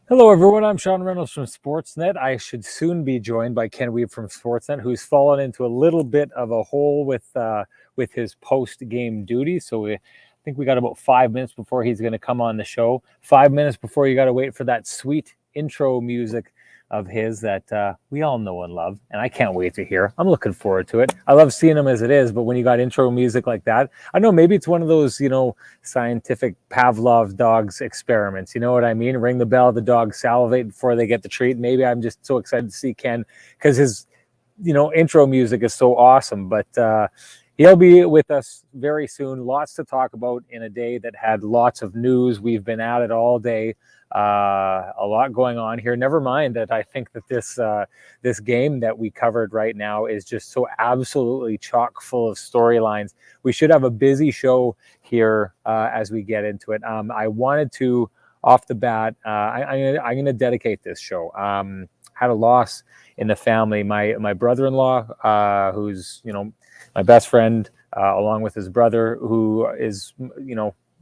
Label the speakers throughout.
Speaker 1: Hello, everyone. I'm Sean Reynolds from Sportsnet. I should soon be joined by Ken Weeb from Sportsnet, who's fallen into a little bit of a hole with his post-game duties. I think we got about 5 minutes before he's going to come on the show. 5 minutes before you got to wait for that sweet intro music of his that we all know and love, and I can't wait to hear. I'm looking forward to it. I love seeing him as it is, but when you got intro music like that, I know maybe it's one of those, scientific Pavlov dogs experiments. You know what I mean? Ring the bell, the dogs salivate before they get the treat. Maybe I'm just so excited to see Ken because his, intro music is so awesome. But he'll be with us very soon. Lots to talk about in a day that had lots of news. We've been at it all day. A lot going on here. Never mind that I think that this game that we covered right now is just so absolutely chock full of storylines. We should have a busy show here as we get into it. I wanted to, off the bat, I'm going to dedicate this show. Had a loss in the family. My brother-in-law, who's my best friend, along with his brother, who is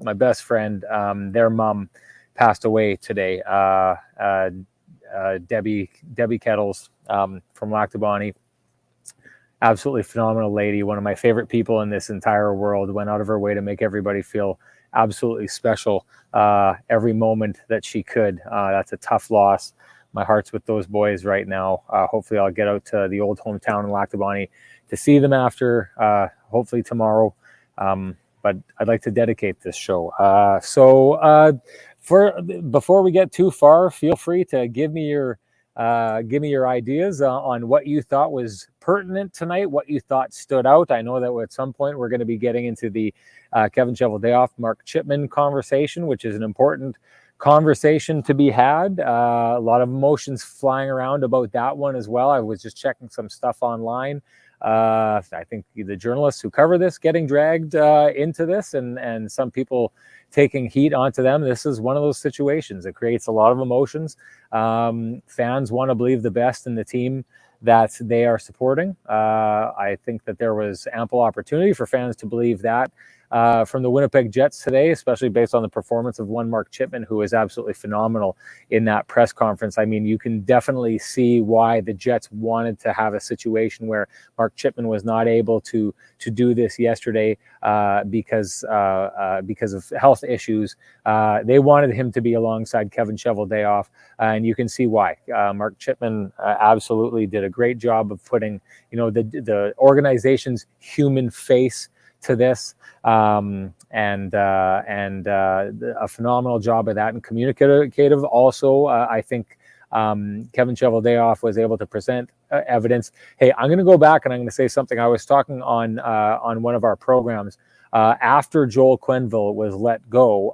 Speaker 1: my best friend. Their mom passed away today. Debbie Kettles from Lactabani. Absolutely phenomenal lady. One of my favorite people in this entire world. Went out of her way to make everybody feel absolutely special every moment that she could. That's a tough loss. My heart's with those boys right now. Hopefully I'll get out to the old hometown in Lactabani to see them after, hopefully tomorrow. But I'd like to dedicate this show. Before we get too far, feel free to give me your ideas on what you thought was pertinent tonight, what you thought stood out. I know that at some point we're going to be getting into the Kevin Cheveldayoff, Mark Chipman conversation, which is an important conversation to be had. A lot of emotions flying around about that one as well. I was just checking some stuff online. I think the journalists who cover this getting dragged into this, and some people taking heat onto them. This is one of those situations. It creates a lot of emotions. Fans want to believe the best in the team that they are supporting. I think that there was ample opportunity for fans to believe that from the Winnipeg Jets today, especially based on the performance of one Mark Chipman, who is absolutely phenomenal in that press conference. I mean, you can definitely see why the Jets wanted to have a situation where Mark Chipman was not able to do this yesterday because of health issues. They wanted him to be alongside Kevin Cheveldayoff, and you can see why. Mark Chipman absolutely did a great job of putting, the organization's human face to this, and a phenomenal job of that, and communicative also. I think Kevin Cheveldayoff was able to present evidence. Hey, I'm going to go back and I'm going to say something. I was talking on one of our programs after Joel Quenneville was let go,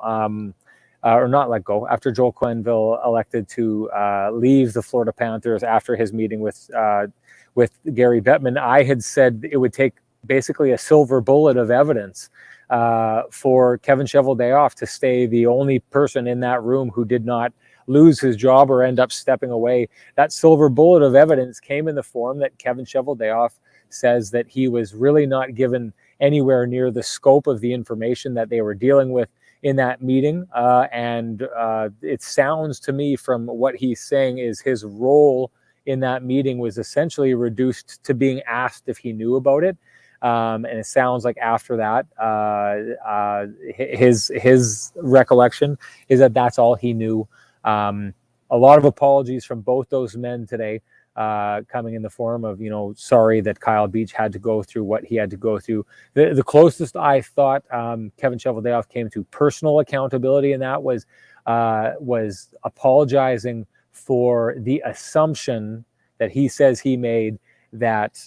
Speaker 1: or not let go, after Joel Quenneville elected to leave the Florida Panthers after his meeting with Gary Bettman. I had said it would take basically a silver bullet of evidence for Kevin Cheveldayoff to stay the only person in that room who did not lose his job or end up stepping away. That silver bullet of evidence came in the form that Kevin Cheveldayoff says that he was really not given anywhere near the scope of the information that they were dealing with in that meeting. And it sounds to me from what he's saying is his role in that meeting was essentially reduced to being asked if he knew about it. And it sounds like after that, his recollection is that that's all he knew. A lot of apologies from both those men today, coming in the form of, sorry that Kyle Beach had to go through what he had to go through. The closest I thought Kevin Cheveldayoff came to personal accountability, and that was apologizing for the assumption that he says he made that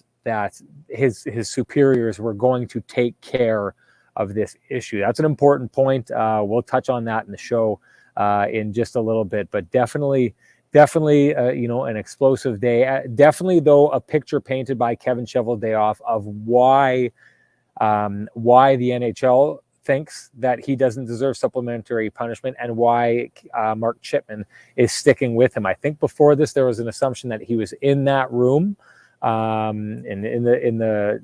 Speaker 1: his superiors were going to take care of this issue. That's an important point. We'll touch on that in the show in just a little bit, but definitely, an explosive day. Definitely, though, a picture painted by Kevin Cheveldayoff of why the NHL thinks that he doesn't deserve supplementary punishment, and why Mark Chipman is sticking with him. I think before this, there was an assumption that he was in that room, in the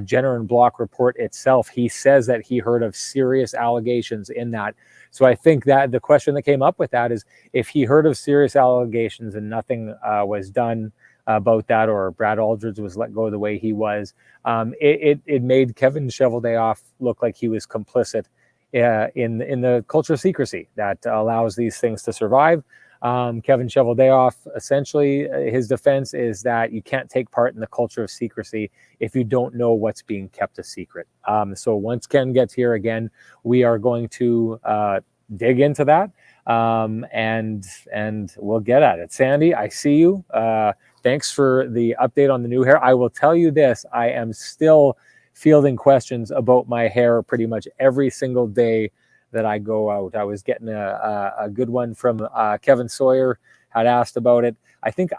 Speaker 1: Jenner and Block report itself, he says that he heard of serious allegations in that. So I think that the question that came up with that is, if he heard of serious allegations and nothing was done about that, or Brad Aldridge was let go the way he was, it made Kevin Cheveldayoff look like he was complicit in the culture of secrecy that allows these things to survive. Kevin Cheveldayoff, essentially, his defense is that you can't take part in the culture of secrecy if you don't know what's being kept a secret. So once Ken gets here again, we are going to dig into that, and we'll get at it. Sandy, I see you. Thanks for the update on the new hair. I will tell you this, I am still fielding questions about my hair pretty much every single day that I go out. I was getting a good one from Kevin Sawyer, had asked about it. I think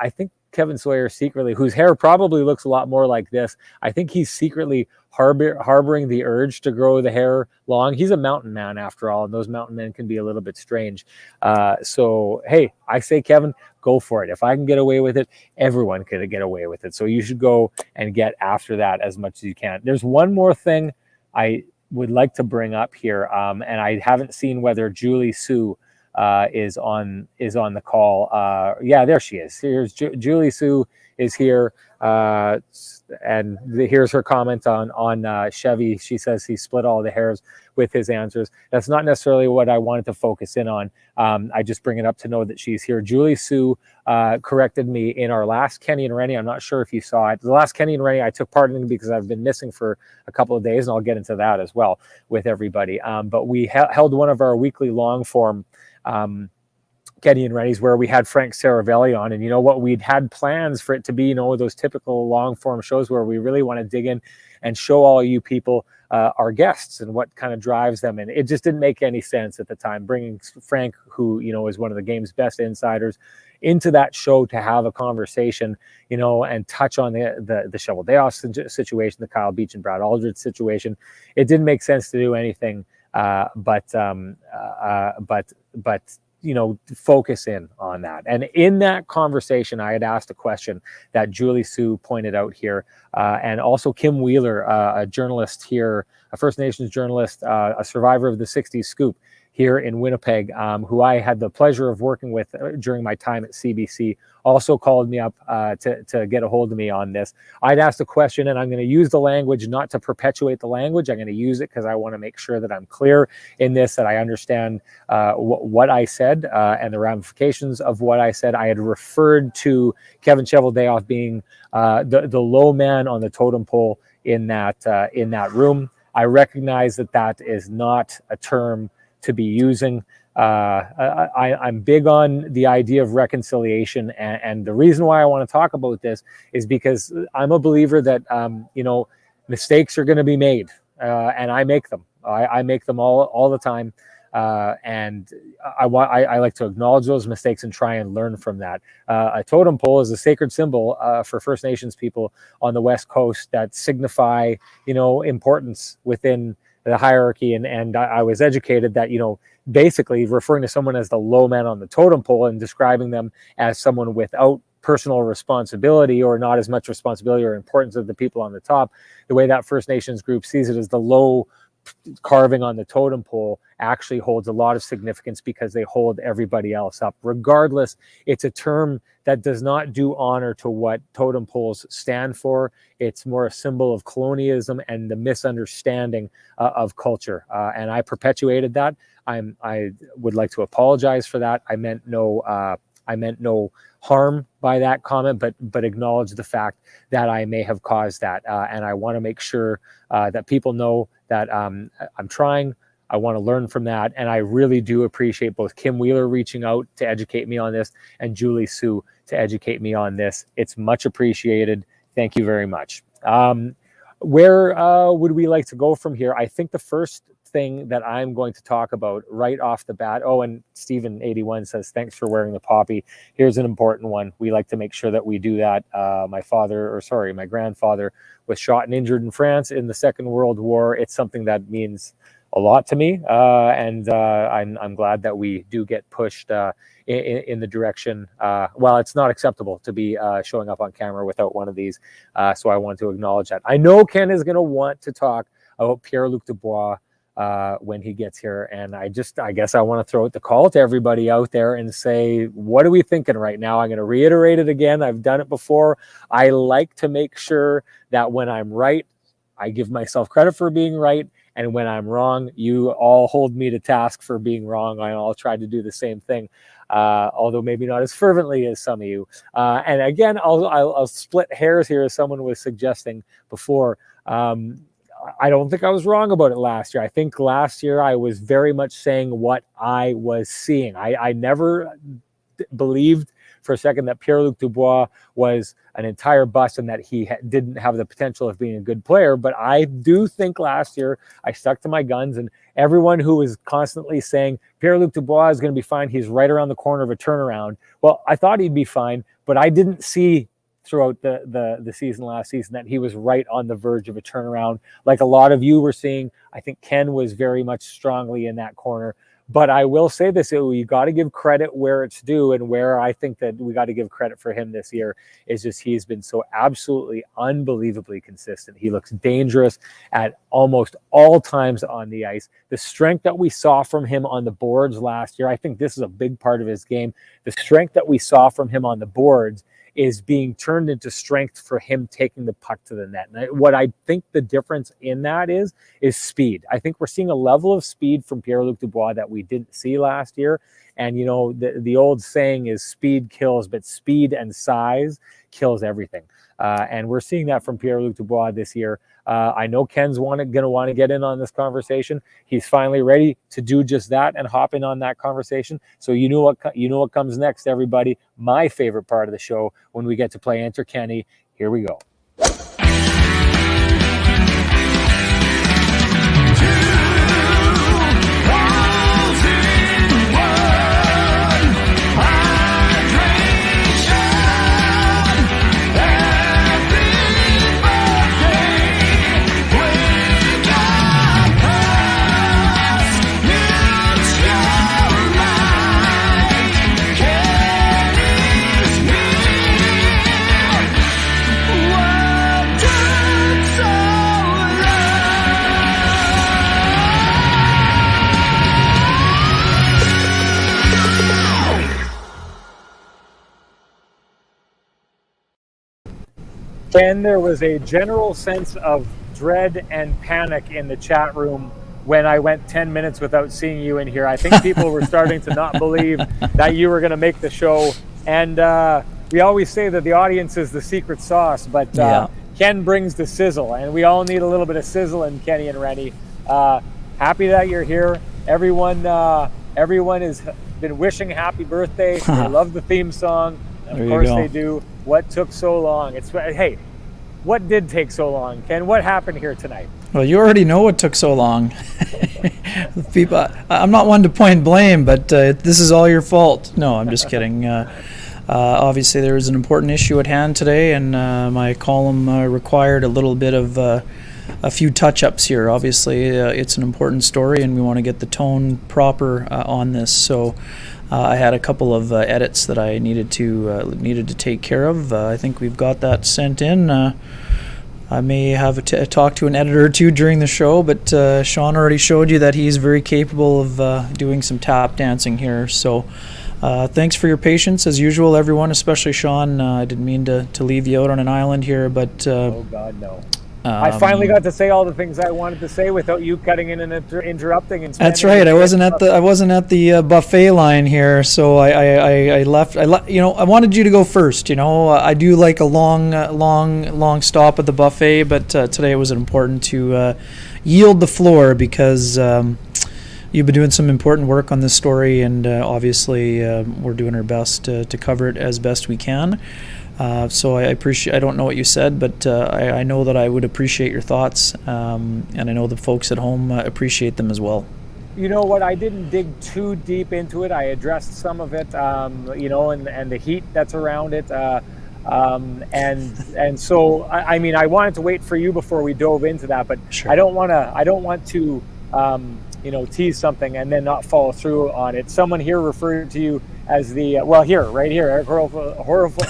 Speaker 1: Kevin Sawyer secretly, whose hair probably looks a lot more like this, I think he's secretly harboring the urge to grow the hair long. He's a mountain man after all, and those mountain men can be a little bit strange. So, hey, I say, Kevin, go for it. If I can get away with it, everyone can get away with it. So you should go and get after that as much as you can. There's one more thing I would like to bring up here, and I haven't seen whether Julie Sue is on the call. Yeah, there she is. Here's Julie Sue is here, and here's her comment on Chevy. She says he split all the hairs with his answers. That's not necessarily what I wanted to focus in on. I just bring it up to know that she's here. Julie Sue corrected me in our last Kenny and Renny. I'm not sure if you saw it. The last Kenny and Renny I took part in because I've been missing for a couple of days, and I'll get into that as well with everybody. But we held one of our weekly long form Kenny and Renny's where we had Frank Saravelli on, and you know what, we'd had plans for it to be, you know, those typical long form shows where we really want to dig in and show all you people our guests and what kind of drives them. And it just didn't make any sense at the time bringing Frank, who, you know, is one of the game's best insiders, into that show to have a conversation, you know, and touch on the Cheveldayoff situation, the Kyle Beach and Brad Aldridge situation. It didn't make sense to do anything but you know, focus in on that. And in that conversation, I had asked a question that Julie Sue pointed out here, and also Kim Wheeler, a journalist here, a First Nations journalist, a survivor of the 60s scoop here in Winnipeg, who I had the pleasure of working with during my time at CBC, also called me up to get a hold of me on this. I'd asked a question, and I'm going to use the language not to perpetuate the language. I'm going to use it because I want to make sure that I'm clear in this, that I understand what I said and the ramifications of what I said. I had referred to Kevin Cheveldayoff being the low man on the totem pole in that room. I recognize that is not a term to be using. I'm big on the idea of reconciliation, and the reason why I want to talk about this is because I'm a believer that you know, mistakes are going to be made, and I make them. I make them all the time, and I like to acknowledge those mistakes and try and learn from that. A totem pole is a sacred symbol for First Nations people on the West Coast that signify, you know, importance within the hierarchy, and I was educated that, you know, basically referring to someone as the low man on the totem pole and describing them as someone without personal responsibility or not as much responsibility or importance of the people on the top, the way that First Nations group sees it as the low carving on the totem pole actually holds a lot of significance because they hold everybody else up. Regardless, it's a term that does not do honor to what totem poles stand for. It's more a symbol of colonialism and the misunderstanding of culture. And I perpetuated that. I would like to apologize for that. I meant no harm by that comment, but acknowledge the fact that I may have caused that. And I want to make sure that people know that I'm trying. I want to learn from that. And I really do appreciate both Kim Wheeler reaching out to educate me on this and Julie Sue to educate me on this. It's much appreciated. Thank you very much. Where would we like to go from here? I think the first thing that I'm going to talk about right off the bat. Oh, and Stephen81 says, thanks for wearing the poppy. Here's an important one. We like to make sure that we do that. My grandfather was shot and injured in France in the Second World War. It's something that means a lot to me, and I'm glad that we do get pushed in the direction. Well, it's not acceptable to be showing up on camera without one of these, so I want to acknowledge that. I know Ken is going to want to talk about Pierre-Luc Dubois when he gets here, and I guess I want to throw out the call to everybody out there and say, what are we thinking right now? I'm going to reiterate it again. I've done it before. I like to make sure that when I'm right, I give myself credit for being right, and when I'm wrong, you all hold me to task for being wrong. I'll try to do the same thing, although maybe not as fervently as some of you. And again, I'll split hairs here, as someone was suggesting before. I don't think I was wrong about it last year. I think last year I was very much saying what I was seeing. I never believed for a second that Pierre-Luc Dubois was an entire bust and that he didn't have the potential of being a good player. But I do think last year I stuck to my guns, and everyone who was constantly saying Pierre-Luc Dubois is going to be fine, he's right around the corner of a turnaround. Well, I thought he'd be fine, but I didn't see throughout the season last season that he was right on the verge of a turnaround like a lot of you were seeing. I think Ken was very much strongly in that corner. But I will say this, you got to give credit where it's due, and where I think that we got to give credit for him this year is just he's been so absolutely unbelievably consistent. He looks dangerous at almost all times on the ice. The strength that we saw from him on the boards last year, I think this is a big part of his game. The strength that we saw from him on the boards is being turned into strength for him taking the puck to the net. And what I think the difference in that is speed. I think we're seeing a level of speed from Pierre-Luc Dubois that we didn't see last year. And, you know, the old saying is speed kills, but speed and size kills everything. And we're seeing that from Pierre-Luc Dubois this year. I know Ken's going to want to get in on this conversation. He's finally ready to do just that and hop in on that conversation. So you know what comes next, everybody. My favorite part of the show, when we get to play Enter Kenny. Here we go. Ken, there was a general sense of dread and panic in the chat room when I went 10 minutes without seeing you in here. I think people were starting to not believe that you were going to make the show. And we always say that the audience is the secret sauce, but Ken brings the sizzle, and we all need a little bit of sizzle in Kenny and Renny. Happy that you're here. Everyone has been wishing happy birthday. I love the theme song. Of course they do. What took so long? Hey, what did take so long, Ken? What happened here tonight?
Speaker 2: Well, you already know what took so long. People, I'm not one to point blame, but this is all your fault. No, I'm just kidding. Obviously, there was an important issue at hand today, and my column required a little bit of a few touch-ups here. Obviously, it's an important story, and we want to get the tone proper on this. So I had a couple of edits that I needed to take care of. I think we've got that sent in. I may have a talk to an editor or two during the show, but Sean already showed you that he's very capable of doing some tap dancing here. So thanks for your patience, as usual, everyone, especially Sean. I didn't mean to leave you out on an island here, but...
Speaker 1: oh, God, no. I finally got to say all the things I wanted to say without you cutting in and interrupting. And
Speaker 2: that's right. I wasn't at the buffet line here, so I left. You know, I wanted you to go first. You know, I do like a long stop at the buffet, but today it was important to yield the floor because you've been doing some important work on this story, and obviously we're doing our best to cover it as best we can. So I appreciate. I don't know what you said, but I know that I would appreciate your thoughts, and I know the folks at home appreciate them as well.
Speaker 1: You know what? I didn't dig too deep into it. I addressed some of it, you know, and the heat that's around it, and so I mean, I wanted to wait for you before we dove into that, but sure. I don't want to tease something and then not follow through on it. Someone here referred to you as the right here, Eric Horleyson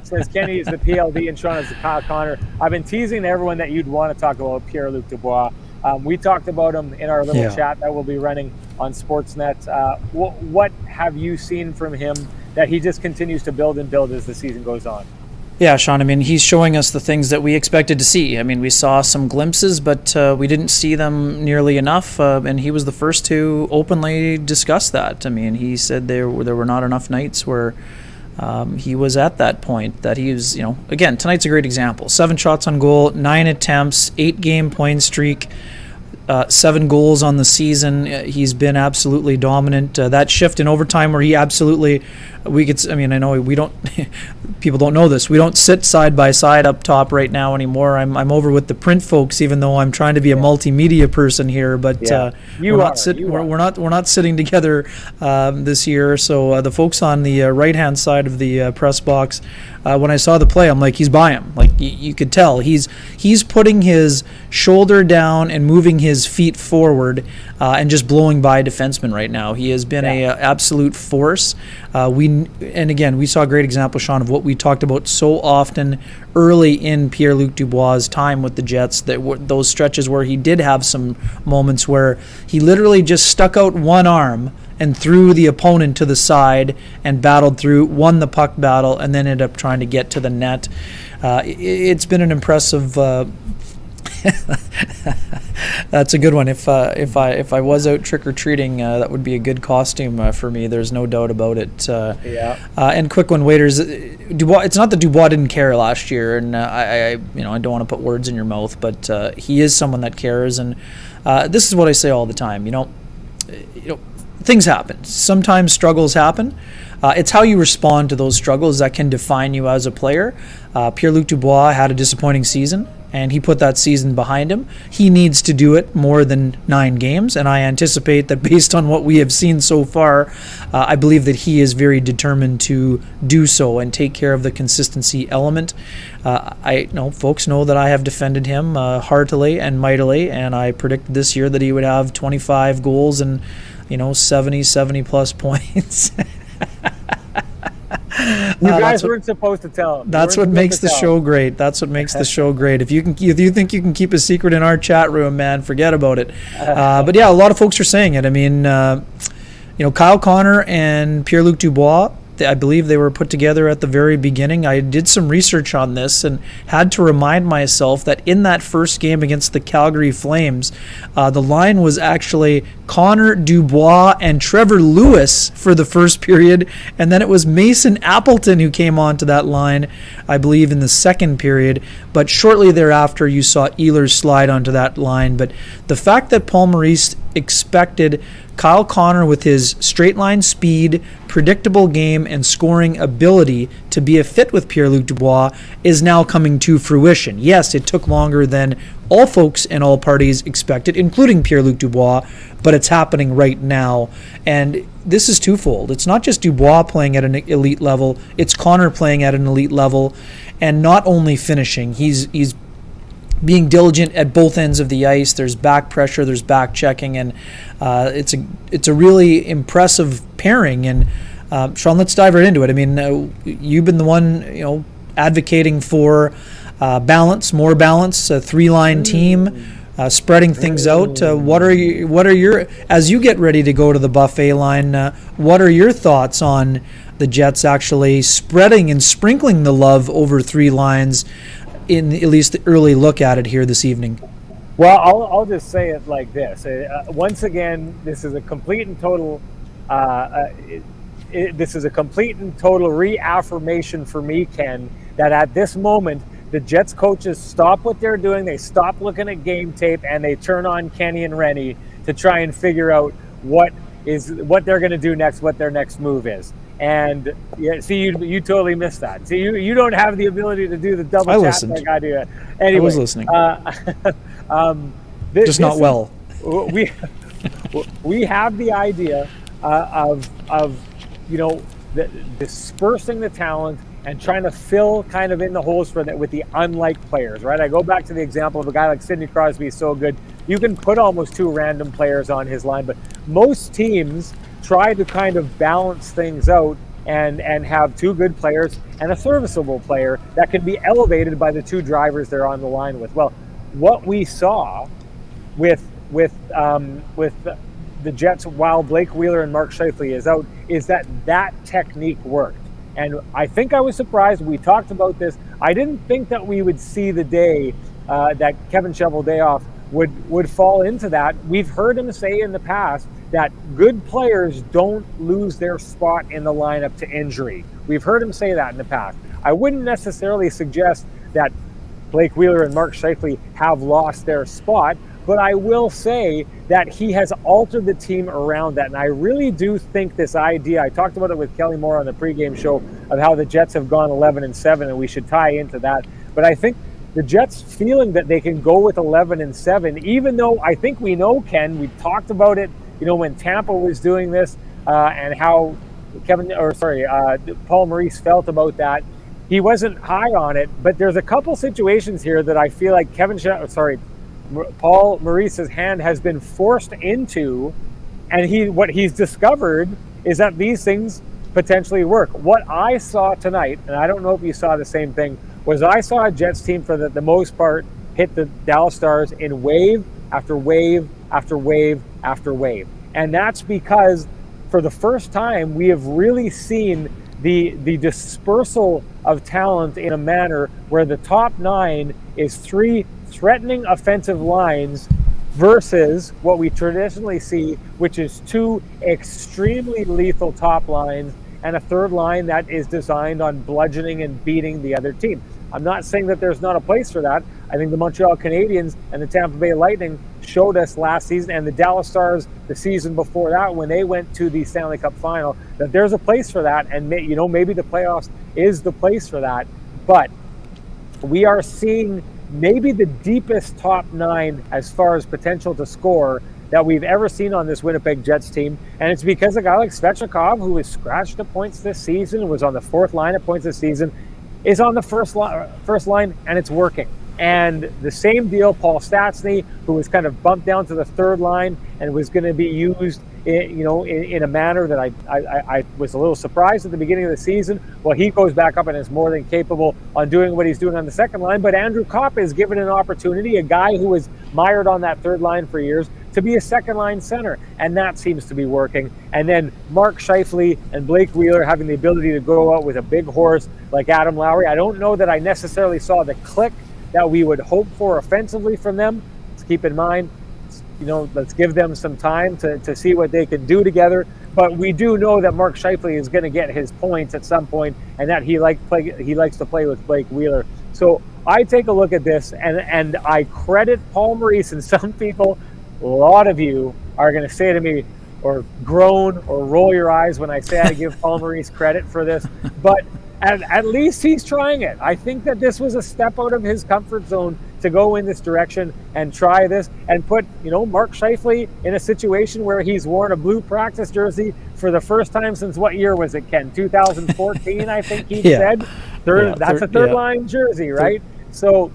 Speaker 1: says Kenny is the PLD and Sean is the Kyle Connor. I've been teasing everyone that you'd want to talk about Pierre-Luc Dubois. We talked about him in our little chat that we'll be running on Sportsnet. What have you seen from him that he just continues to build and build as the season goes on?
Speaker 2: Yeah, Sean, I mean, he's showing us the things that we expected to see. I mean, we saw some glimpses, but we didn't see them nearly enough, and he was the first to openly discuss that. I mean, he said there were not enough nights where he was at that point, that he was, again, tonight's a great example. 7 shots on goal, 9 attempts, 8-game point streak, 7 goals on the season. He's been absolutely dominant. That shift in overtime where he absolutely, I know we don't, people don't know this. We don't sit side by side up top right now anymore. I'm over with the print folks, even though I'm trying to be a multimedia person here. But we're not sitting together this year. So the folks on the right hand side of the press box, when I saw the play, I'm like, he's by him. Like you could tell he's putting his shoulder down and moving his feet forward and just blowing by defensemen right now. He has been a absolute force. We saw a great example, Sean, of what we talked about so often early in Pierre-Luc Dubois' time with the Jets, those stretches where he did have some moments where he literally just stuck out one arm and threw the opponent to the side and battled through, won the puck battle, and then ended up trying to get to the net. It's been an impressive that's a good one. If I was out trick-or-treating, that would be a good costume for me. There's no doubt about it. And quick one, waiters. Dubois. It's not that Dubois didn't care last year, and I don't want to put words in your mouth, but he is someone that cares. And this is what I say all the time. Things happen. Sometimes struggles happen. It's how you respond to those struggles that can define you as a player. Pierre-Luc Dubois had a disappointing season, and he put that season behind him. He needs to do it more than 9 games, and I anticipate that based on what we have seen so far, I believe that he is very determined to do so and take care of the consistency element. Folks know that I have defended him heartily and mightily, and I predicted this year that he would have 25 goals and 70 plus points.
Speaker 1: You guys weren't supposed to tell him.
Speaker 2: That's what makes the show great. That's what makes the show great. If you think you can keep a secret in our chat room, man, forget about it. But yeah, a lot of folks are saying it. I mean, Kyle Connor and Pierre-Luc Dubois, I believe they were put together at the very beginning. I did some research on this and had to remind myself that in that first game against the Calgary Flames, the line was actually Connor, Dubois, and Trevor Lewis for the first period, and then it was Mason Appleton who came onto that line, I believe, in the second period. But shortly thereafter, you saw Ehlers slide onto that line. But the fact that Paul Maurice expected Kyle Connor with his straight line speed, predictable game, and scoring ability to be a fit with Pierre-Luc Dubois is now coming to fruition. Yes, it took longer than all folks and all parties expected, including Pierre-Luc Dubois, but it's happening right now. And this is twofold. It's not just Dubois playing at an elite level, it's Connor playing at an elite level, and not only finishing. He's being diligent at both ends of the ice. There's back pressure, there's back checking, and it's a really impressive pairing. And Sean, let's dive right into it. I mean, you've been the one advocating for more balance, a 3-line team, spreading things out. What are your as you get ready to go to the buffet line? What are your thoughts on the Jets actually spreading and sprinkling the love over 3 lines? In at least the early look at it here this evening?
Speaker 1: Well, I'll just say it like this. Once again, this is a complete and total reaffirmation for me, Ken, that at this moment, the Jets coaches stop what they're doing, they stop looking at game tape, and they turn on Kenny and Renny to try and figure out what they're going to do next, what their next move is. And see, you totally missed that. See, you don't have the ability to do the double tap like I do. Anyway,
Speaker 2: I was listening. Just not well.
Speaker 1: We have the idea of dispersing the talent and trying to fill kind of in the holes for that with the unlike players, right? I go back to the example of a guy like Sidney Crosby is so good. You can put almost 2 random players on his line, but most teams try to kind of balance things out and have 2 good players and a serviceable player that can be elevated by the 2 drivers they're on the line with. Well, what we saw with the Jets while Blake Wheeler and Mark Scheifele is out is that technique worked. And I think I was surprised. We talked about this. I didn't think that we would see the day that Kevin Cheveldayoff would fall into that. We've heard him say in the past that good players don't lose their spot in the lineup to injury. We've heard him say that in the past. I wouldn't necessarily suggest that Blake Wheeler and Mark Scheifele have lost their spot, but I will say that he has altered the team around that. And I really do think this idea, I talked about it with Kelly Moore on the pregame show, of how the Jets have gone 11-7, and we should tie into that. But I think the Jets feeling that they can go with 11-7, even though I think we know, Ken, we talked about it, when Tampa was doing this, and how Paul Maurice felt about that. He wasn't high on it, but there's a couple situations here that I feel like Paul Maurice's hand has been forced into, and what he's discovered is that these things potentially work. What I saw tonight, and I don't know if you saw the same thing, was I saw a Jets team for the most part hit the Dallas Stars in wave after wave after wave after wave. And that's because for the first time we have really seen the dispersal of talent in a manner where the top 9 is 3 threatening offensive lines versus what we traditionally see, which is 2 extremely lethal top lines and a third line that is designed on bludgeoning and beating the other team. I'm not saying that there's not a place for that. I think the Montreal Canadiens and the Tampa Bay Lightning showed us last season, and the Dallas Stars the season before that when they went to the Stanley Cup final, that there's a place for that, and maybe the playoffs is the place for that. But we are seeing maybe the deepest top 9 as far as potential to score that we've ever seen on this Winnipeg Jets team. And it's because a guy like Svechnikov, who was scratched at points this season, was on the 4th line at points this season, is on the first line, and it's working. And the same deal, Paul Stastny, who was kind of bumped down to the 3rd line and was going to be used in a manner that I was a little surprised at the beginning of the season. Well, he goes back up and is more than capable on doing what he's doing on the 2nd line. But Andrew Kopp is given an opportunity, a guy who was mired on that 3rd line for years, to be a 2nd line center. And that seems to be working. And then Mark Scheifele and Blake Wheeler having the ability to go out with a big horse like Adam Lowry. I don't know that I necessarily saw the click that we would hope for offensively from them. Let's keep in mind, let's give them some time to see what they can do together. But we do know that Mark Scheifele is going to get his points at some point, and that he likes to play with Blake Wheeler. So I take a look at this, and I credit Paul Maurice, and some people, a lot of you, are going to say to me, or groan or roll your eyes when I say I give Paul Maurice credit for this, but at least he's trying it. I think that this was a step out of his comfort zone to go in this direction and try this and put, Mark Scheifele in a situation where he's worn a blue practice jersey for the first time since what year was it, Ken? 2014, I think he said. That's a third line jersey, right? So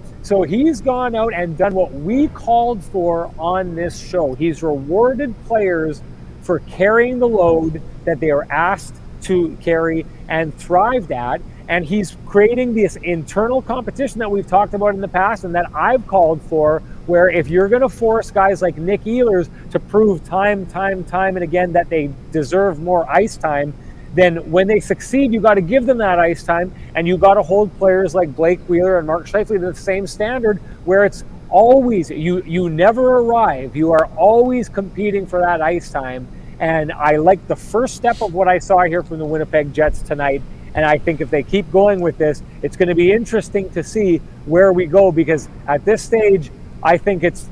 Speaker 1: he's gone out and done what we called for on this show. He's rewarded players for carrying the load that they are asked to carry and thrived at, and he's creating this internal competition that we've talked about in the past and that I've called for, where if you're going to force guys like Nick Ehlers to prove time and again that they deserve more ice time, then when they succeed, you got to give them that ice time, and you got to hold players like Blake Wheeler and Mark Scheifele to the same standard, where it's always, you never arrive, you are always competing for that ice time. And I like the first step of what I saw here from the Winnipeg Jets tonight. And I think if they keep going with this, it's going to be interesting to see where we go, because at this stage, I think it's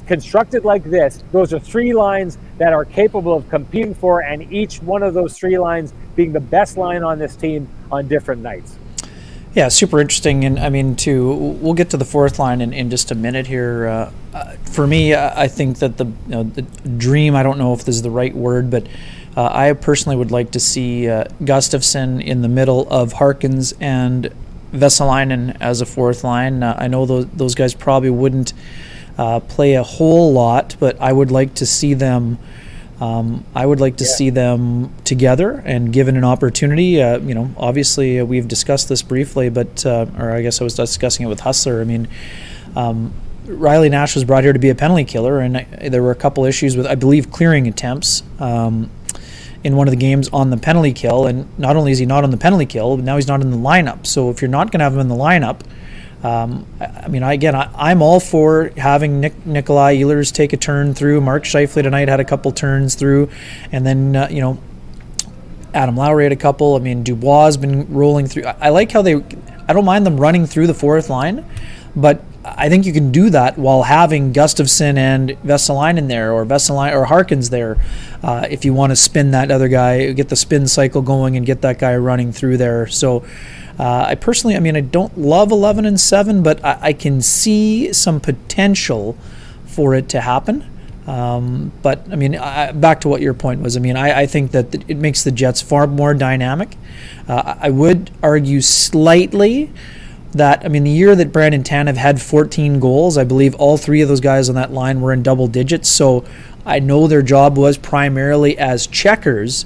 Speaker 1: constructed like this. Those are 3 lines that are capable of competing for, and each one of those 3 lines being the best line on this team on different nights.
Speaker 2: Yeah, super interesting. And I mean, we'll get to the fourth line in just a minute here. For me, I think that the dream, I don't know if this is the right word, but I personally would like to see Gustafsson in the middle of Harkins and Vesalainen as a fourth line. I know those guys probably wouldn't play a whole lot, but I would like to see them. See them together and given an opportunity. Obviously we've discussed this briefly, but or I guess I was discussing it with Hustler. I mean, Riley Nash was brought here to be a penalty killer, and there were a couple issues with, I believe, clearing attempts in one of the games on the penalty kill. And not only is he not on the penalty kill, but now he's not in the lineup. So if you're not going to have him in the lineup, I'm all for having Nikolai Ehlers take a turn through. Mark Scheifele tonight had a couple turns through, and then Adam Lowry had a couple. I mean, Dubois has been rolling through. I like how I don't mind them running through the fourth line, but I think you can do that while having Gustafsson and Vesalainen there, or Vesalainen or Harkins there, if you want to spin that other guy, get the spin cycle going and get that guy running through there. So. I personally, I don't love 11 and 7, but I can see some potential for it to happen. But back to what your point was. I think that it makes the Jets far more dynamic. I would argue slightly that, the year that Brandon Tanev had 14 goals, I believe all three of those guys on that line were in double digits. So I know their job was primarily as checkers.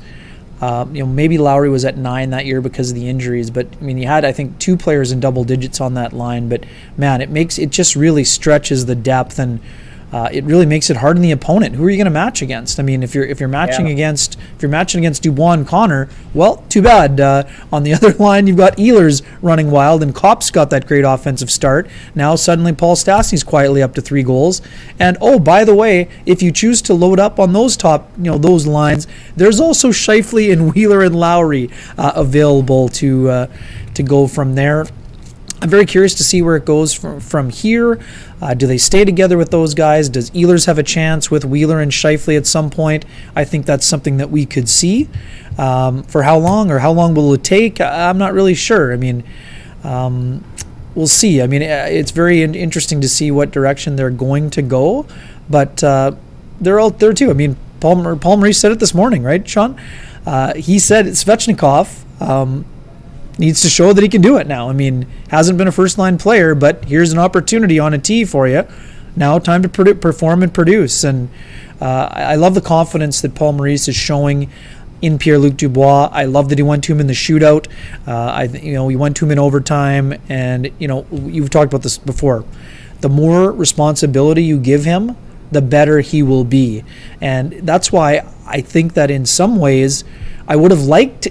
Speaker 2: Maybe Lowry was at 9 that year because of the injuries, but you had, I think, 2 players in double digits on that line. But man, it just really stretches the depth, and it really makes it hard on the opponent. Who are you going to match against? If you're matching against Dubois and Connor, well, too bad. On the other line, you've got Ehlers running wild, and Kopp's got that great offensive start. Now suddenly Paul Stastny's quietly up to 3 goals. And oh, by the way, if you choose to load up on those those lines, there's also Scheifele and Wheeler and Lowry available to go from there. I'm very curious to see where it goes from here. Do they stay together with those guys? Does Ehlers have a chance with Wheeler and Scheifele at some point? I think that's something that we could see. For how long, or how long will it take? I'm not really sure. We'll see. It's very interesting to see what direction they're going to go, but they're out there too. Paul Morrissey said it this morning, right, Sean? He said Svechnikov needs to show that he can do it now. Hasn't been a first-line player, but here's an opportunity on a tee for you. Now time to perform and produce. And I love the confidence that Paul Maurice is showing in Pierre-Luc Dubois. I love that he went to him in the shootout. He went to him in overtime. And, you've talked about this before. The more responsibility you give him, the better he will be. And that's why I think that in some ways I would have liked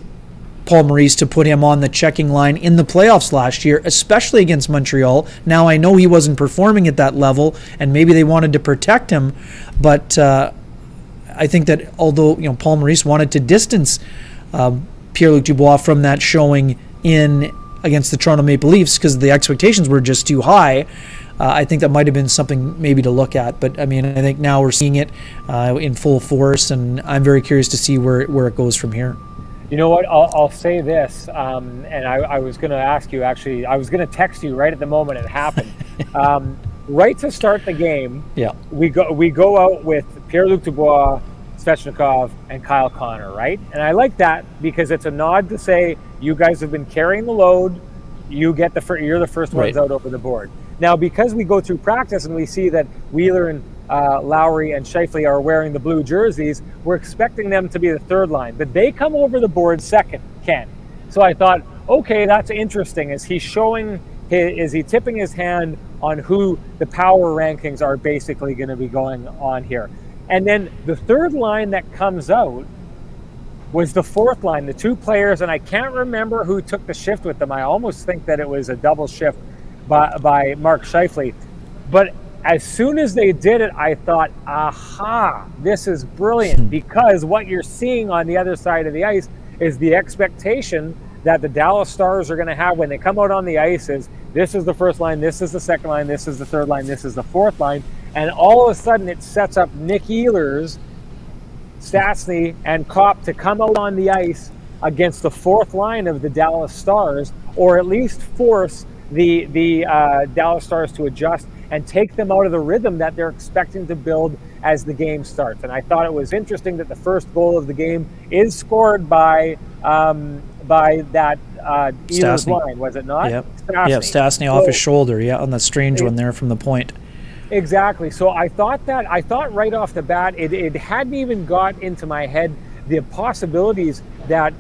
Speaker 2: Paul Maurice to put him on the checking line in the playoffs last year, especially against Montreal. Now I know he wasn't performing at that level, and maybe they wanted to protect him, but I think that although Paul Maurice wanted to distance Pierre-Luc Dubois from that showing in against the Toronto Maple Leafs because the expectations were just too high, I think that might have been something maybe to look at. But I think now we're seeing it in full force, and I'm very curious to see where it goes from here.
Speaker 1: You know what? I'll say this, and I was going to ask you, actually, I was going to text you right at the moment it happened. Right to start the game, we go out with Pierre-Luc Dubois, Svechnikov, and Kyle Connor, right? And I like that because it's a nod to say you guys have been carrying the load. You're the first ones out over the board. Now, because we go through practice and we see that Wheeler and Lowry and Scheifele are wearing the blue jerseys, we're expecting them to be the third line, but they come over the board second, Ken. So I thought, okay, that's interesting. Is he tipping his hand on who the power rankings are basically going to be going on here? And then the third line that comes out was the fourth line, the 2 players, and I can't remember who took the shift with them. I almost think that it was a double shift by Mark Scheifele. But as soon as they did it, I thought, aha, this is brilliant, because what you're seeing on the other side of the ice is the expectation that the Dallas Stars are going to have when they come out on the ice is, this is the first line, this is the second line, this is the third line, this is the fourth line. And all of a sudden it sets up Nick Ehlers, Stastny, and Kopp to come out on the ice against the fourth line of the Dallas Stars, or at least force the Dallas Stars to adjust and take them out of the rhythm that they're expecting to build as the game starts. And I thought it was interesting that the first goal of the game is scored by that Ehlers line, was it not?
Speaker 2: Yep.
Speaker 1: Stastny.
Speaker 2: Yeah, Stastny off his shoulder, on that strange one there from the point.
Speaker 1: Exactly. So I thought right off the bat, it hadn't even got into my head the possibilities that,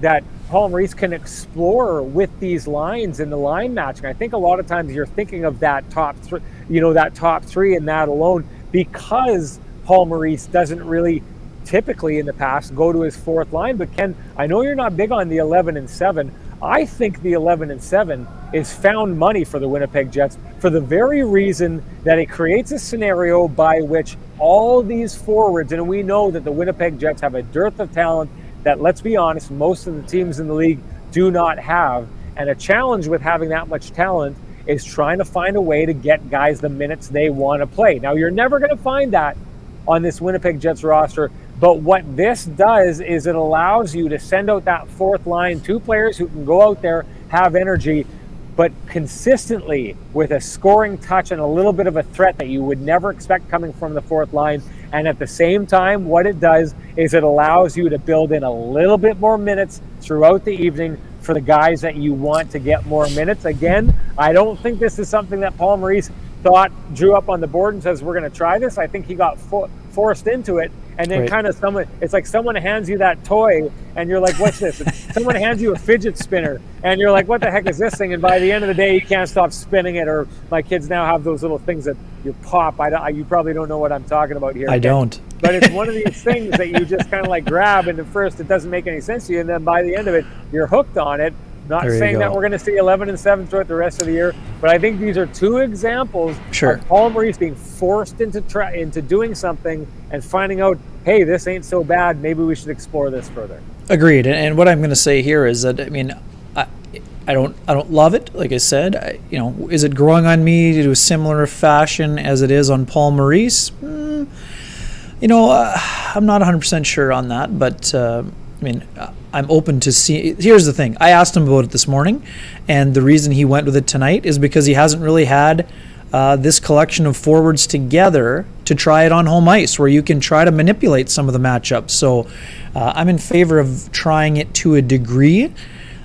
Speaker 1: that Paul Maurice can explore with these lines in the line matching. I think a lot of times you're thinking of that top three and that alone, because Paul Maurice doesn't really typically in the past go to his fourth line. But Ken, I know you're not big on the 11 and 7. I think the 11 and 7 is found money for the Winnipeg Jets for the very reason that it creates a scenario by which all these forwards, and we know that the Winnipeg Jets have a dearth of talent that, let's be honest, most of the teams in the league do not have. And a challenge with having that much talent is trying to find a way to get guys the minutes they want to play. Now, you're never going to find that on this Winnipeg Jets roster, but what this does is it allows you to send out that fourth line, 2 players who can go out there, have energy, but consistently with a scoring touch and a little bit of a threat that you would never expect coming from the fourth line. And at the same time, what it does is it allows you to build in a little bit more minutes throughout the evening for the guys that you want to get more minutes. Again, I don't think this is something that Paul Maurice drew up on the board and says, we're going to try this. I think he got forced into it. And then it's like someone hands you that toy and you're like, what's this? Someone hands you a fidget spinner and you're like, what the heck is this thing? And by the end of the day, you can't stop spinning it. Or my kids now have those little things that you pop. You probably don't know what I'm talking about here.
Speaker 2: I don't.
Speaker 1: But it's one of these things that you just kind of like grab, and at first it doesn't make any sense to you. And then by the end of it, you're hooked on it. Not saying that we're going to see 11 and 7 throughout the rest of the year, but I think these are 2 examples of Paul Maurice being forced into doing something and finding out, hey, this ain't so bad. Maybe we should explore this further.
Speaker 2: Agreed. And what I'm going to say here is that, I mean, I don't love it. Like I said, is it growing on me to a similar fashion as it is on Paul Maurice? I'm not 100% sure on that, but I'm open to see. Here's the thing. I asked him about it this morning, and the reason he went with it tonight is because he hasn't really had this collection of forwards together to try it on home ice, where you can try to manipulate some of the matchups. So I'm in favor of trying it to a degree,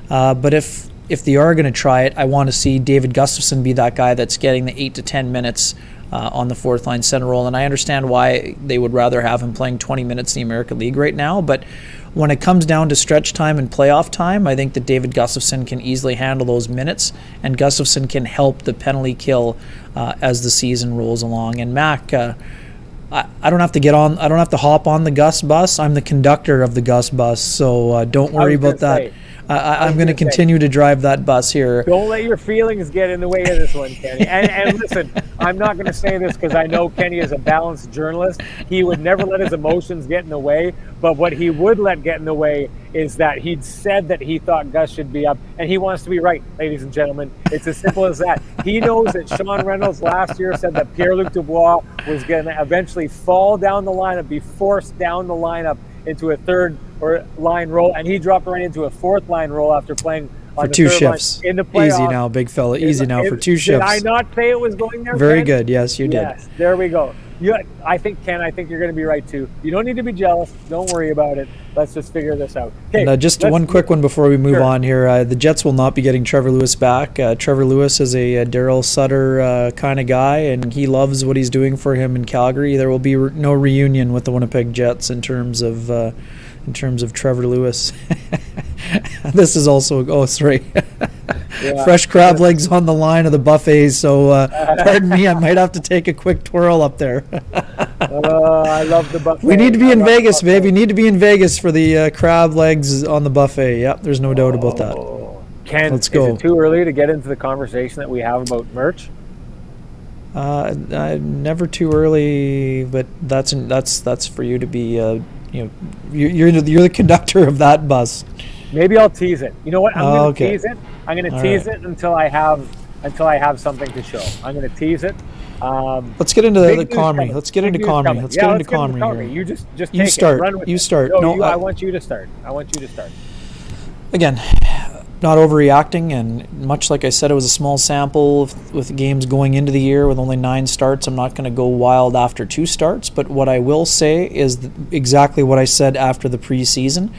Speaker 2: but if they are going to try it, I want to see David Gustafsson be that guy that's getting the 8 to 10 minutes on the fourth line center role. And I understand why they would rather have him playing 20 minutes in the American League right now, but when it comes down to stretch time and playoff time, I think that David Gustafsson can easily handle those minutes, and Gustafsson can help the penalty kill as the season rolls along. And Mac, I don't have to hop on the Gus bus. I'm the conductor of the Gus bus, so don't worry about that. I'm going to continue to drive that bus here.
Speaker 1: Don't let your feelings get in the way of this one, Kenny. And listen, I'm not going to say this because I know Kenny is a balanced journalist. He would never let his emotions get in the way. But what he would let get in the way is that he'd said that he thought Gus should be up, and he wants to be right, ladies and gentlemen. It's as simple as that. He knows that Sean Reynolds last year said that Pierre-Luc Dubois was going to eventually fall down the lineup, be forced down the lineup into a third or line role, and he dropped right into a fourth line role after playing on
Speaker 2: for
Speaker 1: the
Speaker 2: 2
Speaker 1: third
Speaker 2: shifts.
Speaker 1: Line in the playoffs.
Speaker 2: Easy now, big fella. Easy now for 2 shifts.
Speaker 1: Did I not say it was going there?
Speaker 2: Very
Speaker 1: Ken?
Speaker 2: good. Yes, you did.
Speaker 1: Yes, there we go. I think, Ken, I think you're going to be right too. You don't need to be jealous. Don't worry about it. Let's just figure this out. Okay,
Speaker 2: and just one quick one before we move on here. The Jets will not be getting Trevor Lewis back. Trevor Lewis is a Daryl Sutter kind of guy, and he loves what he's doing for him in Calgary. There will be no reunion with the Winnipeg Jets in terms of Trevor Lewis. This is also sorry. Yeah. Fresh crab legs on the line of the buffet, so pardon me, I might have to take a quick twirl up there.
Speaker 1: I love the buffet.
Speaker 2: We need to be in Vegas, baby. We need to be in Vegas for the crab legs on the buffet. Yep, there's no doubt about that.
Speaker 1: Ken,
Speaker 2: let's go.
Speaker 1: Is it too early to get into the conversation that we have about merch?
Speaker 2: Never too early, but that's for you to be. You're the conductor of that bus.
Speaker 1: Maybe I'll tease it. You know what? I'm going to tease it. I'm going to tease it until I have something to show. I'm going to tease it.
Speaker 2: Let's get into
Speaker 1: Big
Speaker 2: the
Speaker 1: news
Speaker 2: Comrie.
Speaker 1: coming.
Speaker 2: Let's get
Speaker 1: Big
Speaker 2: into
Speaker 1: news
Speaker 2: Comrie.
Speaker 1: coming.
Speaker 2: Let's
Speaker 1: Yeah,
Speaker 2: get into Comrie here.
Speaker 1: You just
Speaker 2: You
Speaker 1: take
Speaker 2: start.
Speaker 1: it. Run with
Speaker 2: You
Speaker 1: it.
Speaker 2: start.
Speaker 1: No,
Speaker 2: No,
Speaker 1: I want you to start. I want you to start.
Speaker 2: Again, not overreacting, and much like I said, it was a small sample with games going into the year with only 9 starts. I'm not going to go wild after 2 starts, but what I will say is exactly what I said after the preseason.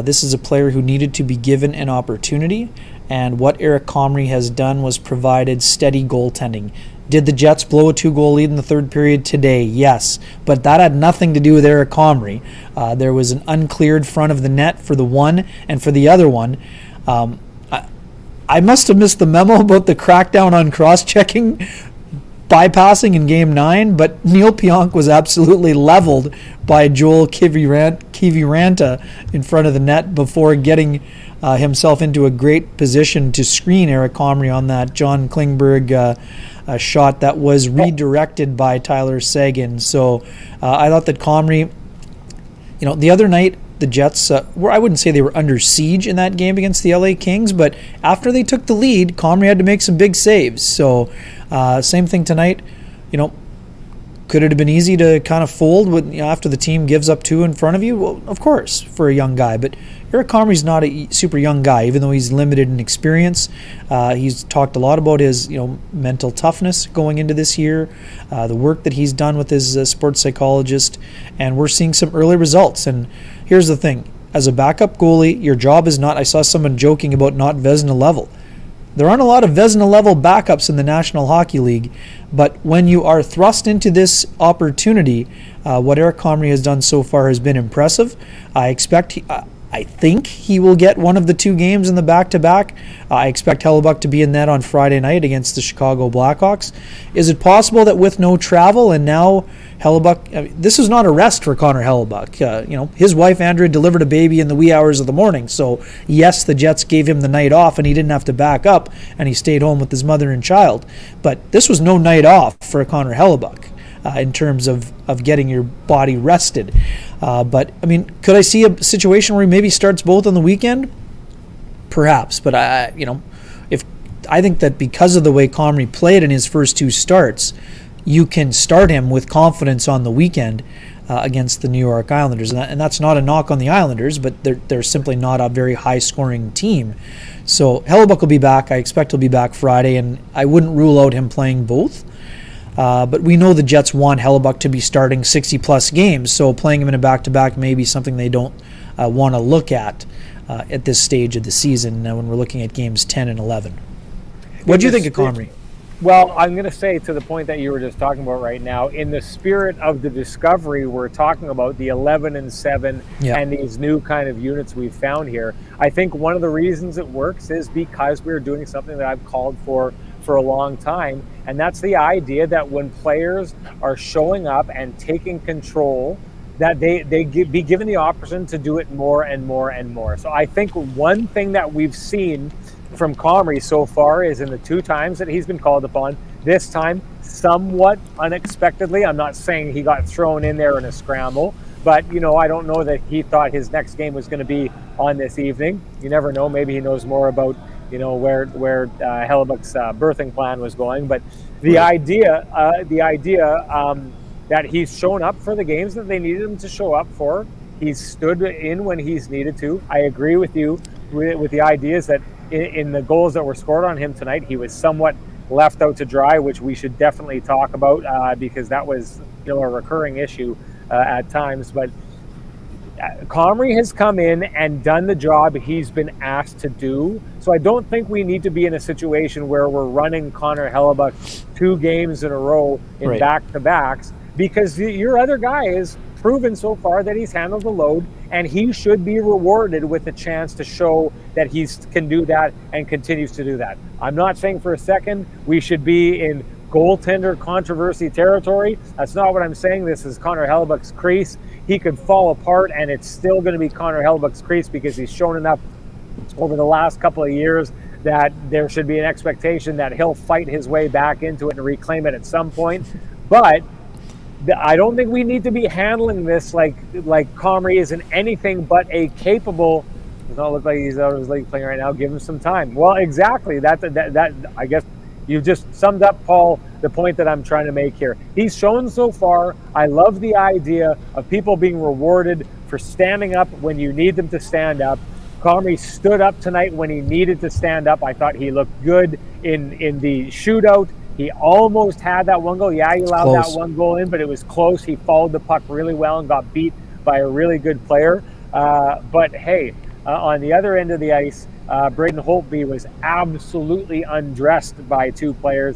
Speaker 2: This is a player who needed to be given an opportunity, and what Eric Comrie has done was provided steady goaltending. Did the Jets blow a 2-goal lead in the third period today? Yes, but that had nothing to do with Eric Comrie. There was an uncleared front of the net for the one, and for the other one, I must have missed the memo about the crackdown on cross-checking bypassing in Game 9, but Neil Pionk was absolutely leveled by Joel Kiviranta in front of the net before getting himself into a great position to screen Eric Comrie on that John Klingberg shot that was redirected by Tyler Seguin. So I thought that Comrie, the other night, the Jets, I wouldn't say they were under siege in that game against the LA Kings, but after they took the lead, Comrie had to make some big saves. So same thing tonight. Could it have been easy to kind of fold after the team gives up 2 in front of you? Well, of course, for a young guy. But Eric Comrie's not a super young guy, even though he's limited in experience. He's talked a lot about his mental toughness going into this year, the work that he's done with his sports psychologist, and we're seeing some early results. And here's the thing. As a backup goalie, your job is not, I saw someone joking about not Vezina level. There aren't a lot of Vezina-level backups in the National Hockey League, but when you are thrust into this opportunity, what Eric Comrie has done so far has been impressive. I think he will get one of the 2 games in the back-to-back. I expect Hellebuyck to be in net on Friday night against the Chicago Blackhawks. Is it possible that with no travel and now Hellebuyck, this is not a rest for Connor Hellebuyck. His wife Andrea delivered a baby in the wee hours of the morning. So yes, the Jets gave him the night off and he didn't have to back up and he stayed home with his mother and child. But this was no night off for Connor Hellebuyck. In terms of getting your body rested. But, could I see a situation where he maybe starts both on the weekend? Perhaps, but I think that because of the way Comrie played in his first 2 starts, you can start him with confidence on the weekend against the New York Islanders. And that's not a knock on the Islanders, but they're simply not a very high-scoring team. So Hellebuyck will be back. I expect he'll be back Friday, and I wouldn't rule out him playing both. But we know the Jets want Hellebuyck to be starting 60-plus games, so playing him in a back-to-back may be something they don't want to look at this stage of the season when we're looking at games 10 and 11. What do you think of Comrie?
Speaker 1: Well, I'm going to say to the point that you were just talking about right now, in the spirit of the discovery, we're talking about the 11 and 7 and these new kind of units we've found here. I think one of the reasons it works is because we're doing something that I've called for a long time, and that's the idea that when players are showing up and taking control, that they be given the option to do it more and more and more. So I think one thing that we've seen from Comrie so far is in the 2 times that he's been called upon, this time somewhat unexpectedly. I'm not saying he got thrown in there in a scramble, but I don't know that he thought his next game was going to be on this evening. You never know. Maybe he knows more about where Hellebuyck's birthing plan was going, but the idea that he's shown up for the games that they needed him to show up for, he's stood in when he's needed to. I agree with you with the ideas that in the goals that were scored on him tonight, he was somewhat left out to dry, which we should definitely talk about because that was a recurring issue at times. But Comrie has come in and done the job he's been asked to do. So I don't think we need to be in a situation where we're running Connor Hellebuyck 2 games in a row in back-to-backs, because your other guy has proven so far that he's handled the load, and he should be rewarded with a chance to show that he can do that and continues to do that. I'm not saying for a second we should be in goaltender controversy territory. That's not what I'm saying. This is Connor Hellebuyck's crease. He could fall apart, and it's still going to be Connor Hellebuyck's crease because he's shown enough over the last couple of years that there should be an expectation that he'll fight his way back into it and reclaim it at some point. But I don't think we need to be handling this like Comrie isn't anything but a capable. Does not look like he's out of his league playing right now. Give him some time. Well, exactly. That I guess you just summed up, Paul, the point that I'm trying to make here. He's shown so far. I love the idea of people being rewarded for standing up when you need them to stand up. Comrie stood up tonight when he needed to stand up. I thought he looked good in the shootout. He almost had that one goal. Yeah, he allowed that one goal in, but it was close. He followed the puck really well and got beat by a really good player. But hey, on the other end of the ice, Braden Holtby was absolutely undressed by two players.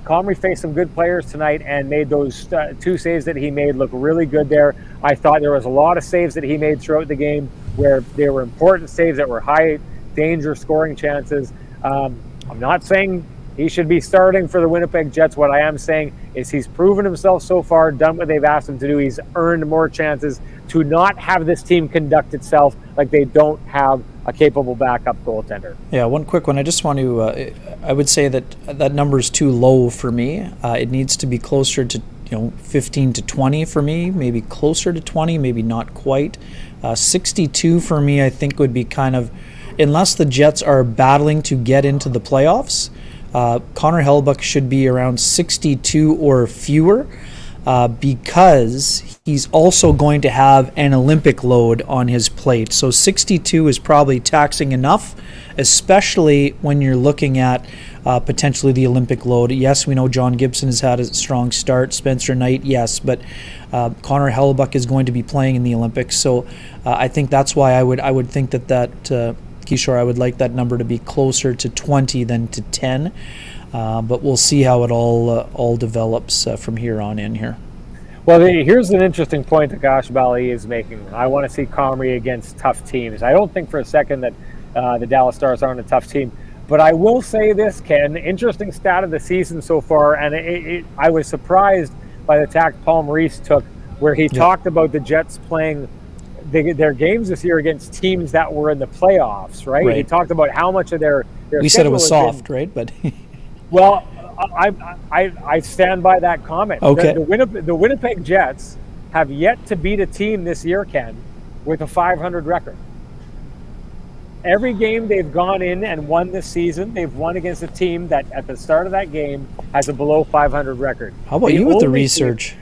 Speaker 1: Comrie faced some good players tonight and made those two saves that he made look really good there. I thought there was a lot of saves that he made throughout the game where they were important saves that were high danger scoring chances. I'm not saying he should be starting for the Winnipeg Jets. What I am saying is he's proven himself so far, done what they've asked him to do. He's earned more chances to not have this team conduct itself like they don't have a capable backup goaltender.
Speaker 2: Yeah, one quick one. I just want to, I would say that number is too low for me. It needs to be closer to 15 to 20 for me, maybe closer to 20, maybe not quite. 62 for me, I think would be kind of, unless the Jets are battling to get into the playoffs, Connor Hellebuyck should be around 62 or fewer because he's also going to have an Olympic load on his plate. So 62 is probably taxing enough, especially when you're looking at potentially the Olympic load. Yes, we know John Gibson has had a strong start. Spencer Knight, yes, but Connor Hellebuyck is going to be playing in the Olympics. So I think that's why I would think that Kishore, I would like that number to be closer to 20 than to 10. But we'll see how it all develops from here on in here.
Speaker 1: Well, here's an interesting point that Gosh Bali is making. I want to see Comrie against tough teams. I don't think for a second that the Dallas Stars aren't a tough team. But I will say this, Ken, interesting stat of the season so far, and I was surprised by the tack Paul Morrissey took, where he talked about the Jets playing their games this year against teams that were in the playoffs, right? He talked about how much of their
Speaker 2: we said it was soft, right? But
Speaker 1: well, I stand by that comment.
Speaker 2: Okay.
Speaker 1: The Winnipeg Jets have yet to beat a team this year, Ken, with a .500 record. Every game they've gone in and won this season, they've won against a team that at the start of that game has a below .500 record.
Speaker 2: How about you with the research?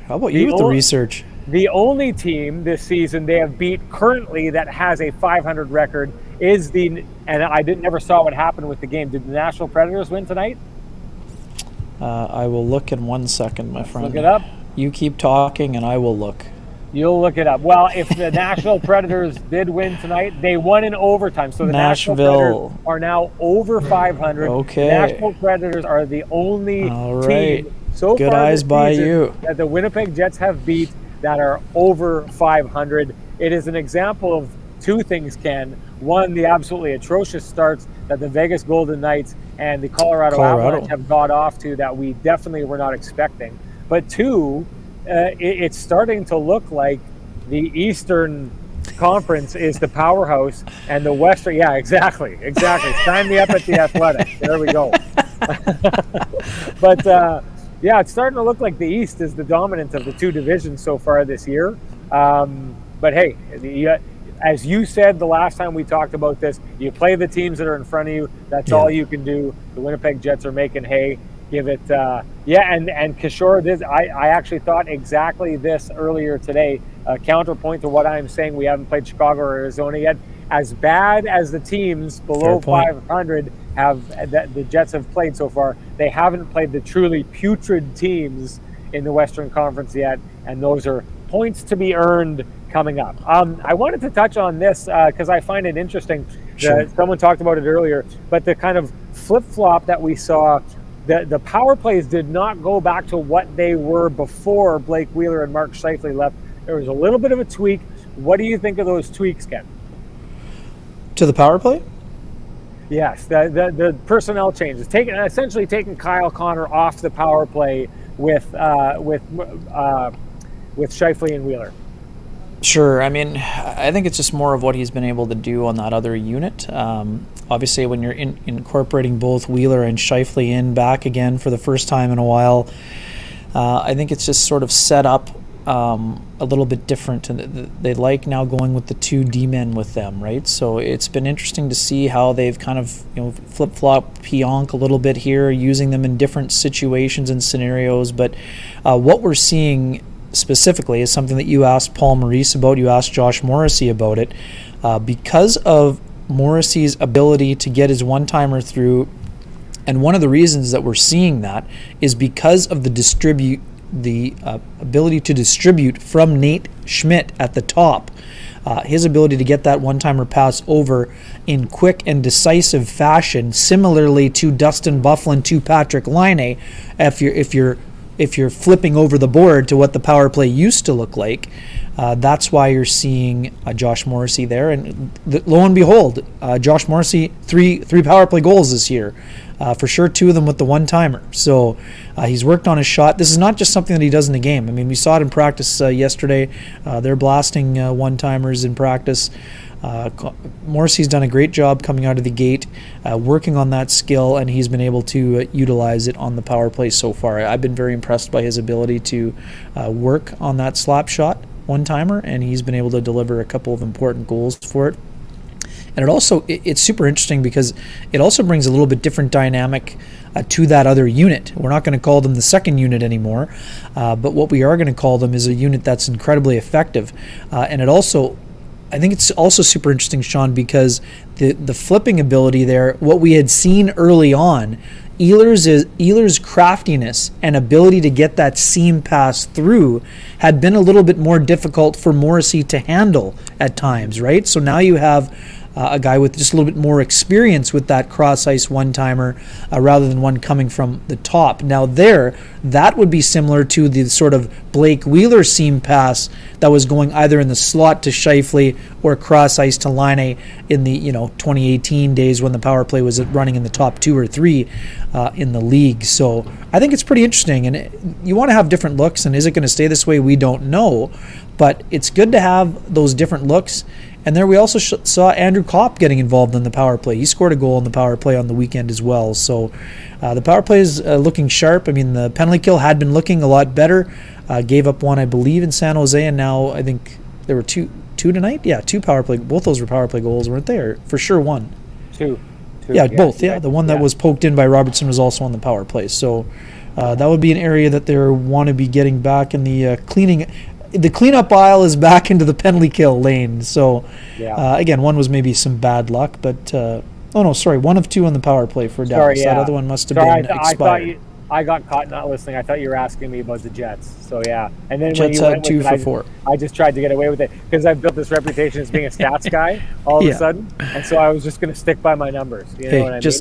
Speaker 1: The only team this season they have beat currently that has a .500 record is and I never saw what happened with the game. Did the Nashville Predators win tonight?
Speaker 2: I will look in 1 second, my friend.
Speaker 1: Look it up.
Speaker 2: You keep talking and I will look.
Speaker 1: You'll look it up. Well, if the Nashville Predators did win tonight, they won in overtime. So the Nashville Predators are now over .500.
Speaker 2: Okay.
Speaker 1: The Nashville Predators are the only team so
Speaker 2: Good
Speaker 1: far
Speaker 2: eyes
Speaker 1: this
Speaker 2: by
Speaker 1: season
Speaker 2: you.
Speaker 1: that the Winnipeg Jets have beat that are over .500. It is an example of two things, Ken. One, the absolutely atrocious starts that the Vegas Golden Knights and the Colorado Avalanche have got off to that we definitely were not expecting. But two, it's starting to look like the Eastern Conference is the powerhouse and the Western, exactly. Sign me up at the Athletic. There we go. But it's starting to look like the East is the dominant of the two divisions so far this year. But hey, as you said the last time we talked about this, you play the teams that are in front of you. That's all you can do. The Winnipeg Jets are making hay. Give it, and Kishore, I actually thought exactly this earlier today. Counterpoint to what I'm saying, we haven't played Chicago or Arizona yet. As bad as the teams below .500 that the Jets have played so far, they haven't played the truly putrid teams in the Western Conference yet, and those are points to be earned coming up. I wanted to touch on this because I find it interesting.
Speaker 2: Sure.
Speaker 1: Someone talked about it earlier, but the kind of flip-flop that we saw. The power plays did not go back to what they were before Blake Wheeler and Mark Scheifele left. There was a little bit of a tweak. What do you think of those tweaks, Ken?
Speaker 2: To the power play?
Speaker 1: Yes, the personnel changes. Essentially taking Kyle Connor off the power play with Scheifele and Wheeler.
Speaker 2: Sure. I mean, I think it's just more of what he's been able to do on that other unit. Obviously, when you're incorporating both Wheeler and Scheifele back again for the first time in a while, I think it's just sort of set up a little bit different, and they like now going with the 2 D-men with them, right? So it's been interesting to see how they've kind of flip-flop Pionk a little bit here, using them in different situations and scenarios. But what we're seeing specifically is something that you asked Paul Maurice about, you asked Josh Morrissey about it, because of Morrissey's ability to get his one-timer through. And one of the reasons that we're seeing that is because of the ability to distribute from Nate Schmidt at the top. His ability to get that one-timer pass over in quick and decisive fashion, similarly to Dustin Byfuglien to Patrick Laine, if you're flipping over the board to what the power play used to look like. That's why you're seeing Josh Morrissey there. And lo and behold, Josh Morrissey, three power play goals this year. For sure, 2 of them with the one-timer. So he's worked on his shot. This is not just something that he does in the game. I mean, we saw it in practice yesterday. They're blasting one-timers in practice. Morrissey's done a great job coming out of the gate, working on that skill, and he's been able to utilize it on the power play so far. I've been very impressed by his ability to work on that slap shot one-timer, and he's been able to deliver a couple of important goals for it. And it's super interesting because it also brings a little bit different dynamic to that other unit. We're not going to call them the second unit anymore, but what we are going to call them is a unit that's incredibly effective. And I think it's also super interesting, Sean, because the flipping ability there, what we had seen early on, Ehlers' craftiness and ability to get that seam pass through had been a little bit more difficult for Morrissey to handle at times, right? So now you have a guy with just a little bit more experience with that cross-ice one-timer rather than one coming from the top. Now that would be similar to the sort of Blake Wheeler seam pass that was going either in the slot to Scheifele or cross-ice to Laine in the 2018 days when the power play was running in the top 2 or 3 in the league. So I think it's pretty interesting, and you want to have different looks, and is it going to stay this way? We don't know, but it's good to have those different looks. And there we also saw Andrew Kopp getting involved in the power play. He scored a goal in the power play on the weekend as well. So the power play is looking sharp. I mean, the penalty kill had been looking a lot better. Gave up one, I believe, in San Jose, and now I think there were two tonight. Yeah, 2 power play. Both those were power play goals, weren't they? Or for sure one. Two. Yeah, both. Yeah, the one that was poked in by Robertson was also on the power play. So that would be an area that they want to be getting back in the cleaning. The cleanup aisle is back into the penalty kill lane. So, again, one was maybe some bad luck, but 1 of 2 on the power play for Dallas. That other one must have been expired.
Speaker 1: I got caught not listening. I thought you were asking me about the Jets. So, yeah. And then
Speaker 2: Jets
Speaker 1: when you
Speaker 2: had 2 for 4.
Speaker 1: I just tried to get away with it because I've built this reputation as being a stats guy all of a sudden. And so I was just going to stick by my numbers. You know what I mean?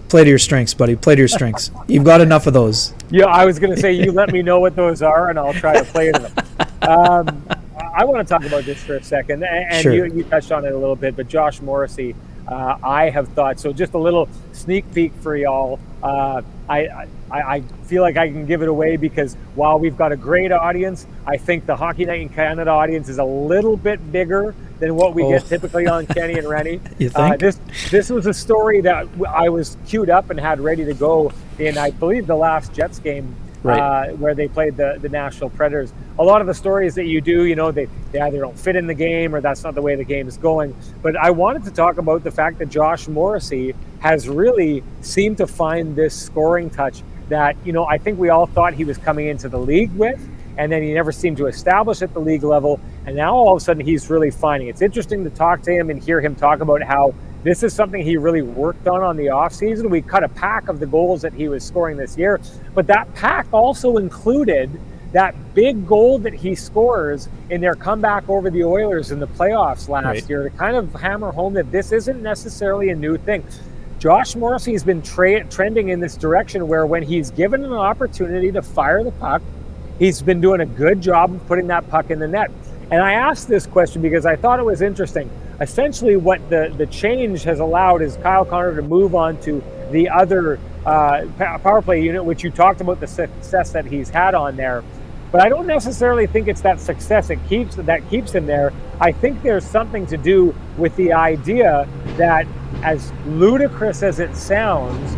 Speaker 2: Play to your strengths, buddy. Play to your strengths. You've got enough of those.
Speaker 1: Yeah, I was going to say, you let me know what those are, and I'll try to play to them. I want to talk about this for a second, and sure. you touched on it a little bit, but Josh Morrissey, I have thought, so just a little sneak peek for y'all. I feel like I can give it away because while we've got a great audience, I think the Hockey Night in Canada audience is a little bit bigger than what we get typically on Kenny and Renny.
Speaker 2: You think?
Speaker 1: This was a story that I was queued up and had ready to go in, I believe, the last Jets game, where they played the Nashville Predators. A lot of the stories that you do, they either don't fit in the game or that's not the way the game is going. But I wanted to talk about the fact that Josh Morrissey has really seemed to find this scoring touch that, I think we all thought he was coming into the league with, and then he never seemed to establish at the league level. And now all of a sudden he's really finding it. It's interesting to talk to him and hear him talk about how this is something he really worked on the offseason. We cut a pack of the goals that he was scoring this year, but that pack also included that big goal that he scores in their comeback over the Oilers in the playoffs last year to kind of hammer home that this isn't necessarily a new thing. Josh Morrissey has been trending in this direction where when he's given an opportunity to fire the puck, he's been doing a good job of putting that puck in the net. And I asked this question because I thought it was interesting. Essentially what the change has allowed is Kyle Connor to move on to the other power play unit, which you talked about the success that he's had on there. But I don't necessarily think it's that success that keeps him there. I think there's something to do with the idea that, as ludicrous as it sounds,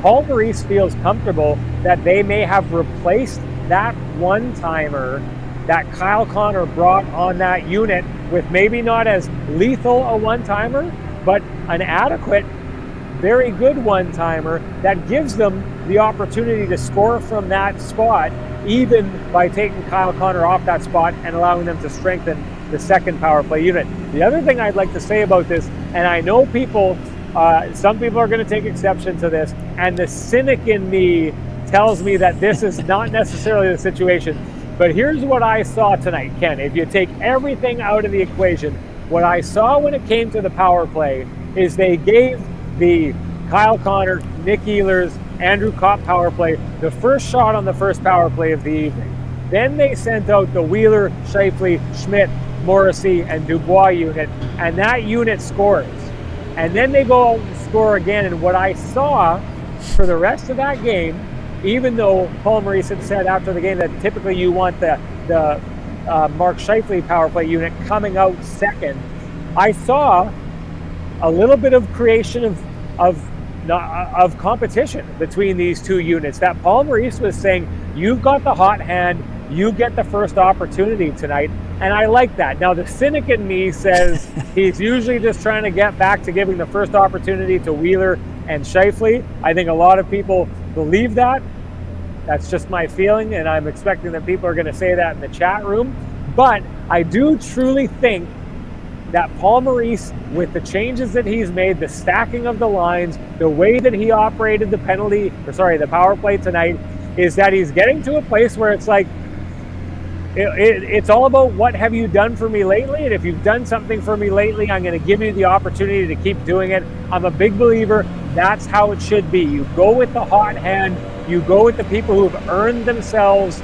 Speaker 1: Paul Maurice feels comfortable that they may have replaced that one-timer that Kyle Connor brought on that unit, with maybe not as lethal a one-timer, but an adequate, very good one-timer that gives them the opportunity to score from that spot, even by taking Kyle Connor off that spot and allowing them to strengthen the second power play unit. The other thing I'd like to say about this, and I know some people are going to take exception to this, and the cynic in me tells me that this is not necessarily the situation. But here's what I saw tonight, Ken. If you take everything out of the equation, what I saw when it came to the power play is they gave the Kyle Connor, Nick Ehlers, Andrew Kopp power play the first shot on the first power play of the evening. Then they sent out the Wheeler, Scheifele, Schmidt, Morrissey, and Dubois unit, and that unit scores. And then they go out and score again, and what I saw for the rest of that game, even though Paul Morrissey said after the game that typically you want the Mark Scheifele power play unit coming out second, I saw a little bit of creation of competition between these two units. That Paul Morrissey was saying, you've got the hot hand, you get the first opportunity tonight, and I like that. Now the cynic in me says he's usually just trying to get back to giving the first opportunity to Wheeler and Scheifele. I think a lot of people believe that. That's just my feeling, and I'm expecting that people are going to say that in the chat room. But I do truly think that Paul Morrissey, with the changes that he's made, the stacking of the lines, the way that he operated the power play tonight, is that he's getting to a place where it's like, it's all about what have you done for me lately, and if you've done something for me lately, I'm going to give you the opportunity to keep doing it. I'm a big believer that's how it should be. You go with the hot hand, you go with the people who have earned themselves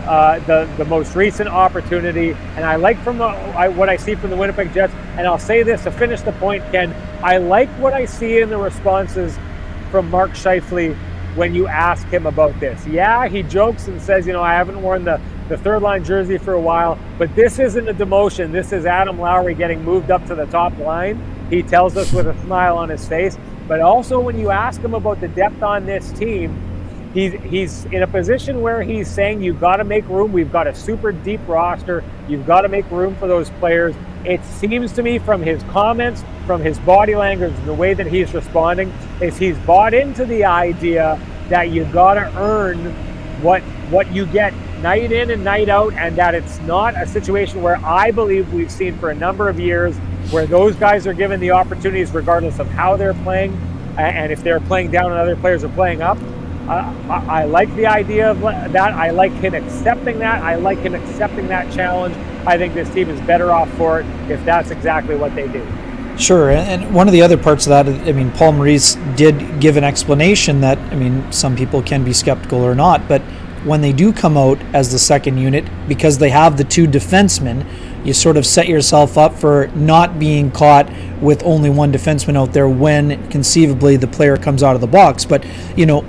Speaker 1: the most recent opportunity, and I like what I see from the Winnipeg Jets. And I'll say this to finish the point, Ken, I like what I see in the responses from Mark Scheifele when you ask him about this. Yeah, he jokes and says, I haven't worn the third line jersey for a while, but this isn't a demotion. This is Adam Lowry getting moved up to the top line. He tells us with a smile on his face. But also when you ask him about the depth on this team, he's in a position where he's saying, you've got to make room. We've got a super deep roster. You've got to make room for those players. It seems to me from his comments, from his body language, the way that he's responding, is he's bought into the idea that you've got to earn what you get night in and night out, and that it's not a situation where I believe we've seen for a number of years where those guys are given the opportunities regardless of how they're playing, and if they're playing down and other players are playing up. I like the idea of that. I like him accepting that. I like him accepting that challenge. I think this team is better off for it if that's exactly what they do.
Speaker 2: Sure, and one of the other parts of that, Paul Morrissey did give an explanation that, some people can be skeptical or not, but when they do come out as the second unit, because they have the two defensemen, you sort of set yourself up for not being caught with only one defenseman out there when conceivably the player comes out of the box. But,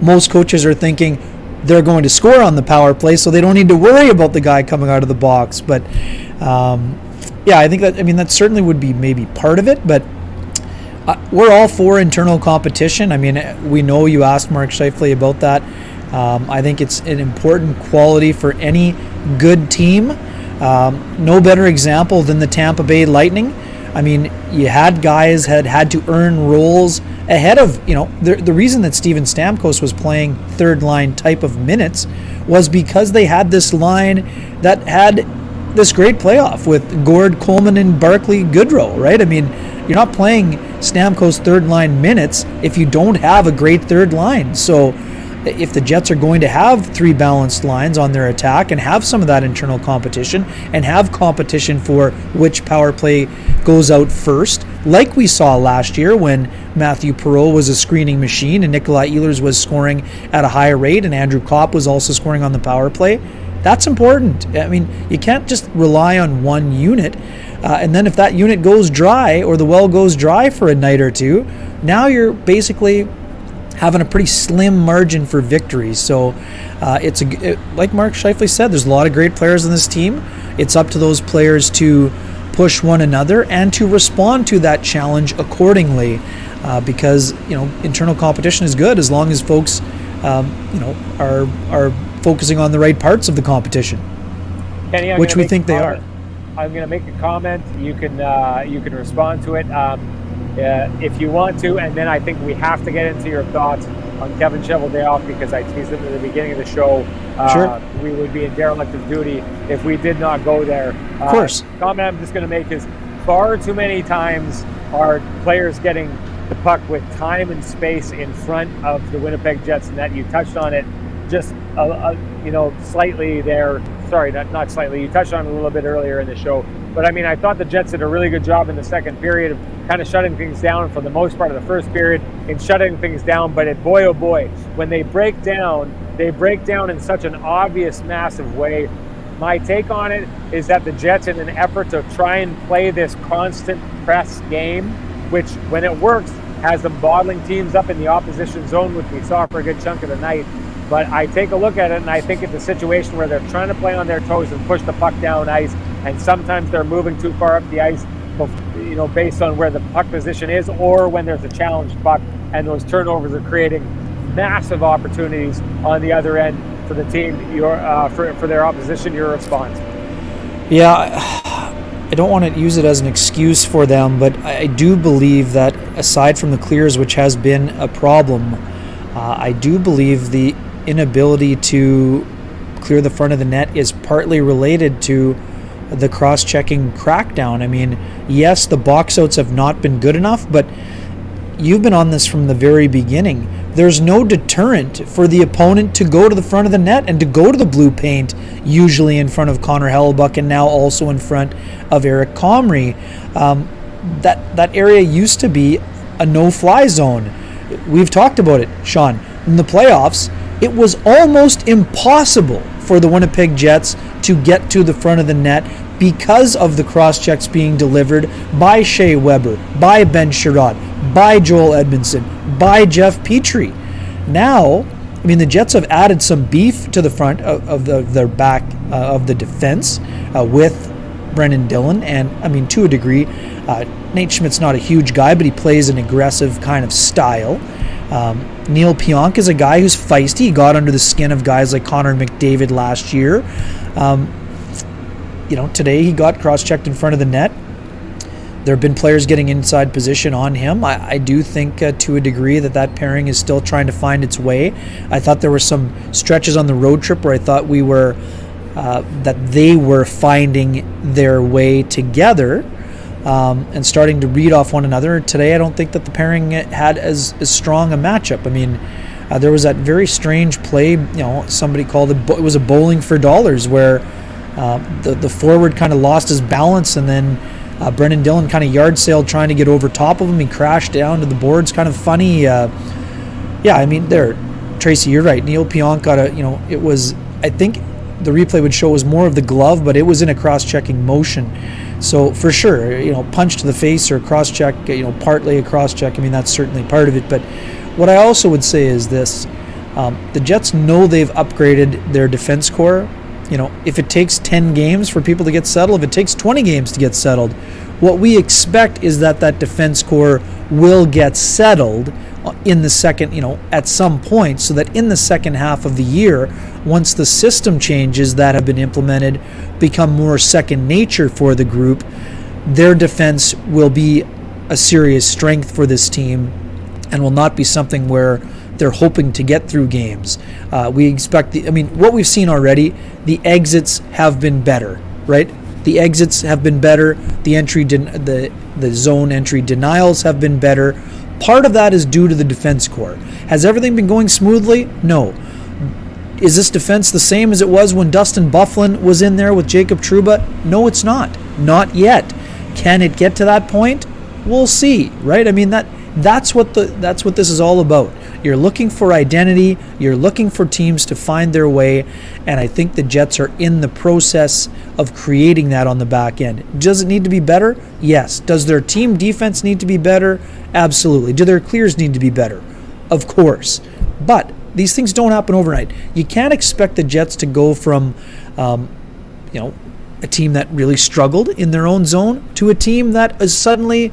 Speaker 2: most coaches are thinking they're going to score on the power play, so they don't need to worry about the guy coming out of the box. But, I think that certainly would be maybe part of it, but we're all for internal competition. We know you asked Mark Scheifele about that. I think it's an important quality for any good team. No better example than the Tampa Bay Lightning. You had guys had to earn roles ahead of, the reason that Steven Stamkos was playing third line type of minutes was because they had this line that had this great playoff with Gord, Coleman, and Barclay Goodrow, right? You're not playing Stamkos third line minutes if you don't have a great third line. So if the Jets are going to have three balanced lines on their attack and have some of that internal competition and have competition for which power play goes out first, like we saw last year when Matthew Perreault was a screening machine and Nikolai Ehlers was scoring at a higher rate and Andrew Kopp was also scoring on the power play, that's important. You can't just rely on one unit. And then if that unit goes dry or the well goes dry for a night or two, now you're basically having a pretty slim margin for victory. So like Mark Scheifele said, there's a lot of great players in this team. It's up to those players to push one another and to respond to that challenge accordingly, because internal competition is good as long as folks are focusing on the right parts of the competition,
Speaker 1: Kenny,
Speaker 2: which we think they are.
Speaker 1: I'm going to make a comment. You can respond to it if you want to, and then I think we have to get into your thoughts on Kevin Cheveldayoff, because I teased him at the beginning of the show.
Speaker 2: Sure.
Speaker 1: We would be in derelict of duty if we did not go there.
Speaker 2: Of course.
Speaker 1: Comment I'm just going to make is, far too many times are players getting the puck with time and space in front of the Winnipeg Jets net. You touched on it just slightly there. Sorry, not slightly. You touched on it a little bit earlier in the show. But I mean, I thought the Jets did a really good job in the second period of kind of shutting things down for the most part of the first period and shutting things down. But boy, oh boy, when they break down in such an obvious, massive way. My take on it is that the Jets, in an effort to try and play this constant press game, which when it works, has them bottling teams up in the opposition zone, which we saw for a good chunk of the night. But I take a look at it and I think it's a situation where they're trying to play on their toes and push the puck down ice, and sometimes they're moving too far up the ice, based on where the puck position is, or when there's a challenged puck, and those turnovers are creating massive opportunities on the other end for the team, for their opposition. Your response?
Speaker 2: Yeah, I don't want to use it as an excuse for them, but I do believe that aside from the clears, which has been a problem, I do believe the inability to clear the front of the net is partly related to the cross-checking crackdown. I mean, yes, the box outs have not been good enough, but you've been on this from the very beginning. There's no deterrent for the opponent to go to the front of the net and to go to the blue paint, usually in front of Connor Hellebuck and now also in front of Eric Comrie. That area used to be a no-fly zone. We've talked about it, Sean. In the playoffs, it was almost impossible for the Winnipeg Jets to get to the front of the net because of the cross-checks being delivered by Shea Weber, by Ben Sherrod, by Joel Edmondson, by Jeff Petrie. Now, I mean, the Jets have added some beef to the front of their back of the defense with Brendan Dillon, and I mean, to a degree, Nate Schmidt's not a huge guy, but he plays an aggressive kind of style. Neil Pionk is a guy who's feisty. He got under the skin of guys like Connor McDavid last year. Today he got cross-checked in front of the net. There have been players getting inside position on him. I do think to a degree that pairing is still trying to find its way. I thought there were some stretches on the road trip where I thought that they were finding their way together and starting to read off one another. Today I don't think that the pairing had as strong a matchup. I mean, there was that very strange play, somebody called it was a bowling for dollars, where the forward kind of lost his balance, and then Brendan Dillon kind of yard sailed trying to get over top of him. He crashed down to the boards. Kind of funny. I mean, Tracy, you're right. Neil Pionk got it was, I think the replay would show it was more of the glove, but it was in a cross-checking motion. So for sure, punch to the face or cross-check, partly a cross-check. I mean, that's certainly part of it. But what I also would say is this. The Jets know they've upgraded their defense core. If it takes 10 games for people to get settled, if it takes 20 games to get settled, what we expect is that defense core will get settled in the second, at some point, so that in the second half of the year, once the system changes that have been implemented become more second nature for the group, their defense will be a serious strength for this team and will not be something where they're hoping to get through games. We expect what we've seen already, the exits have been better, right? The exits have been better. The zone entry denials have been better. Part of that is due to the defense core. Has everything been going smoothly? No. Is this defense the same as it was when Dustin Byfuglien was in there with Jacob Trouba? No, it's not. Not yet. Can it get to that point? We'll see, right? I mean, that's what this is all about. You're looking for identity. You're looking for teams to find their way, and I think the Jets are in the process of creating that on the back end. Does it need to be better? Yes. Does their team defense need to be better? Absolutely. Do their clears need to be better? Of course. But these things don't happen overnight. You can't expect the Jets to go from, a team that really struggled in their own zone to a team that is suddenly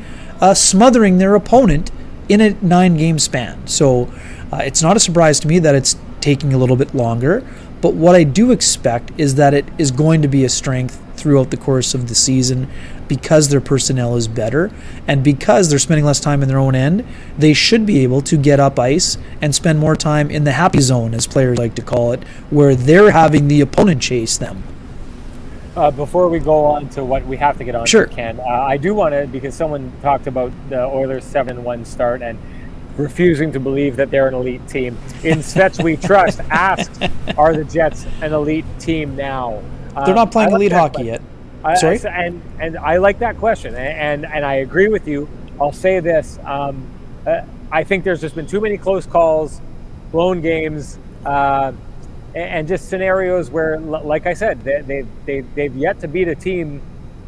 Speaker 2: smothering their opponent in a 9-game span. So it's not a surprise to me that it's taking a little bit longer, But what I do expect is that it is going to be a strength throughout the course of the season because their personnel is better and because they're spending less time in their own end. They should be able to get up ice and spend more time in the happy zone, as players like to call it, where they're having the opponent chase them.
Speaker 1: Before we go on to what we have to get on
Speaker 2: Sure.
Speaker 1: to, Ken, I do want to, because someone talked about the Oilers 7-1 start and refusing to believe that they're an elite team. In Svets We Trust asks, are the Jets an elite team now?
Speaker 2: They're not playing
Speaker 1: I like
Speaker 2: elite
Speaker 1: that
Speaker 2: hockey
Speaker 1: question.
Speaker 2: yet. Sorry?
Speaker 1: And I like that question, and I agree with you. I'll say this: I think there's just been too many close calls, blown games, and just scenarios where, like I said, they've yet to beat a team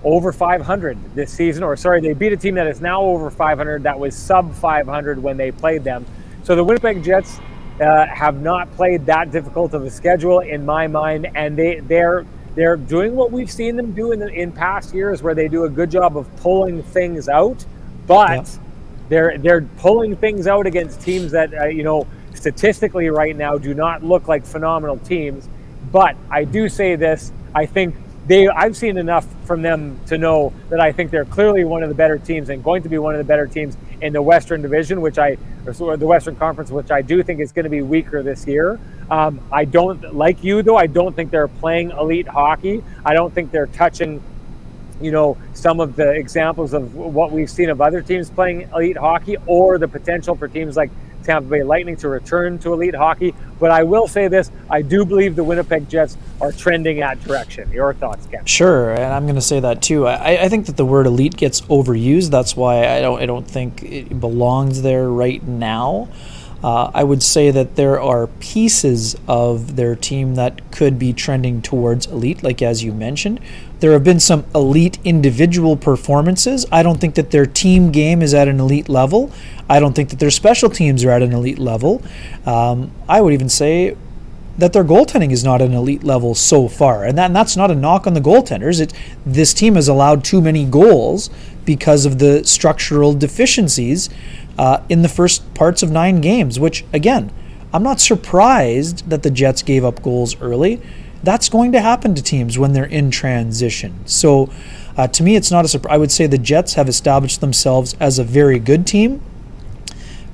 Speaker 1: over 500 this season. Or sorry, they beat a team that is now over 500 that was sub 500 when they played them. So the Winnipeg Jets have not played that difficult of a schedule in my mind, and they're doing what we've seen them do in past years, where they do a good job of pulling things out, but they're pulling things out against teams that statistically right now do not look like phenomenal teams. But I do say this: I think I've seen enough from them to know that I think they're clearly one of the better teams and going to be one of the better teams in the Western Division, or the Western Conference, which I do think is going to be weaker this year. I don't, like you though, I don't think they're playing elite hockey. I don't think they're touching, some of the examples of what we've seen of other teams playing elite hockey, or the potential for teams like Tampa Bay Lightning to return to elite hockey. But I will say this: I do believe the Winnipeg Jets are trending that direction. Your thoughts, Ken?
Speaker 2: Sure, and I'm going to say that too. I think that the word elite gets overused. That's why I don't think it belongs there right now. I would say that there are pieces of their team that could be trending towards elite, like as you mentioned. There have been some elite individual performances. I don't think that their team game is at an elite level. I don't think that their special teams are at an elite level. I would even say that their goaltending is not at an elite level so far. And that's not a knock on the goaltenders. This team has allowed too many goals because of the structural deficiencies in the first parts of 9 games, which, again, I'm not surprised that the Jets gave up goals early. That's going to happen to teams when they're in transition. So to me, it's not a surprise. I would say the Jets have established themselves as a very good team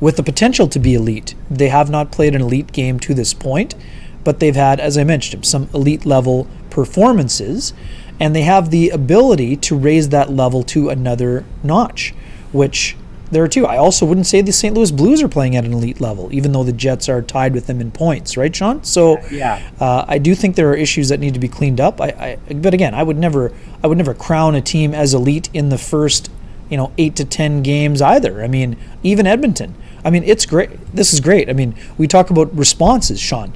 Speaker 2: with the potential to be elite. They have not played an elite game to this point, but they've had, as I mentioned, some elite level performances, and they have the ability to raise that level to another notch, which there are two. I also wouldn't say the St. Louis Blues are playing at an elite level, even though the Jets are tied with them in points, right, Sean? So I do think there are issues that need to be cleaned up. But again, I would never crown a team as elite in the first 8 to 10 games either. I mean, even Edmonton. I mean, it's great. This is great. I mean, we talk about responses, Sean.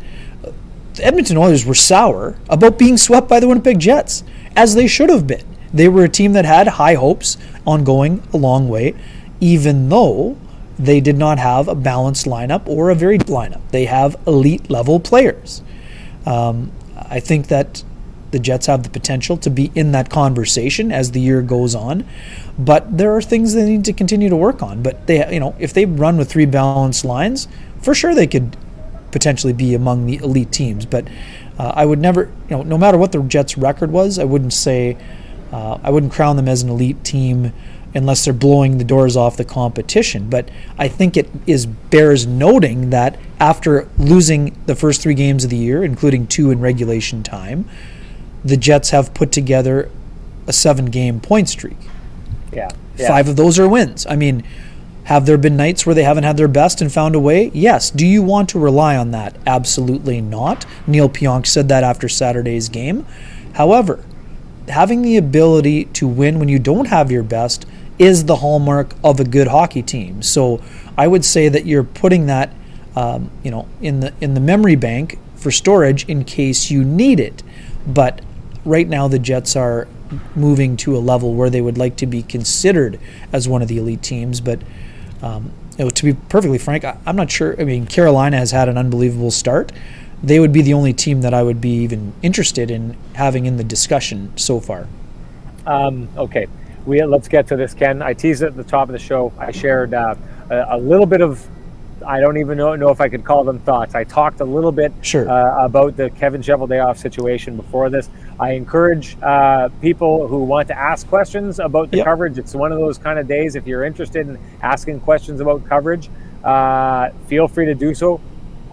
Speaker 2: The Edmonton Oilers were sour about being swept by the Winnipeg Jets, as they should have been. They were a team that had high hopes on going a long way, even though they did not have a balanced lineup or a very deep lineup. They have elite level players. I think that the Jets have the potential to be in that conversation as the year goes on, but there are things they need to continue to work on. But they, if they run with 3 balanced lines, for sure they could potentially be among the elite teams. But I would never, no matter what the Jets' record was, I wouldn't crown them as an elite team unless they're blowing the doors off the competition. But I think it bears noting that after losing the first 3 games of the year, including 2 in regulation time, the Jets have put together a 7-game point streak.
Speaker 1: Yeah.
Speaker 2: 5 of those are wins. I mean, have there been nights where they haven't had their best and found a way? Yes. Do you want to rely on that? Absolutely not. Neil Pionk said that after Saturday's game. However, having the ability to win when you don't have your best is the hallmark of a good hockey team. So I would say that you're putting that in the memory bank for storage in case you need it. But right now the Jets are moving to a level where they would like to be considered as one of the elite teams. But to be perfectly frank, I'm not sure. I mean, Carolina has had an unbelievable start. They would be the only team that I would be even interested in having in the discussion so far.
Speaker 1: Okay. Let's get to this, Ken. I teased it at the top of the show. I shared a little bit of I don't even know if I could call them thoughts. I talked a little bit
Speaker 2: Sure.
Speaker 1: about the Kevin Cheveldayoff situation before this. I encourage people who want to ask questions about the coverage. It's one of those kind of days. If you're interested in asking questions about coverage, feel free to do so.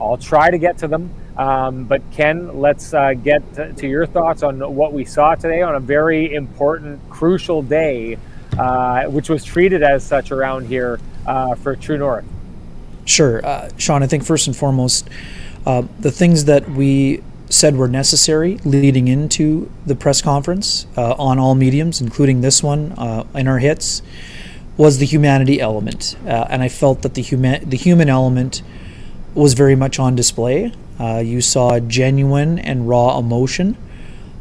Speaker 1: I'll try to get to them. But Ken, let's get to your thoughts on what we saw today on a very important, crucial day, which was treated as such around here for True North.
Speaker 2: Sure. Sean, I think first and foremost, the things that we said were necessary leading into the press conference on all mediums, including this one in our hits, was the humanity element. And I felt that the human element was very much on display. You saw genuine and raw emotion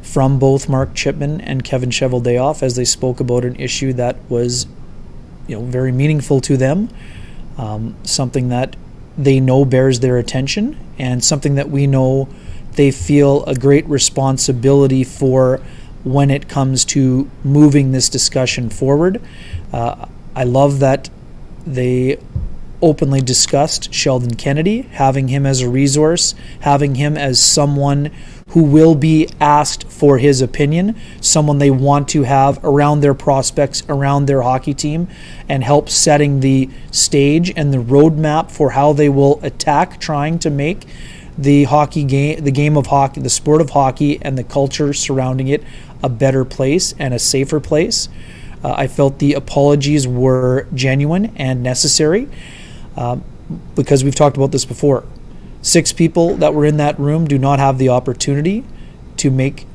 Speaker 2: from both Mark Chipman and Kevin Cheveldayoff as they spoke about an issue that was, very meaningful to them, something that they know bears their attention, and something that we know they feel a great responsibility for when it comes to moving this discussion forward. I love that they openly discussed Sheldon Kennedy, having him as a resource, having him as someone who will be asked for his opinion, someone they want to have around their prospects, around their hockey team, and help setting the stage and the roadmap for how they will attack trying to make the hockey game, the game of hockey, the sport of hockey, and the culture surrounding it a better place and a safer place. I felt the apologies were genuine and necessary. Because we've talked about this before. 6 people that were in that room do not have the opportunity to make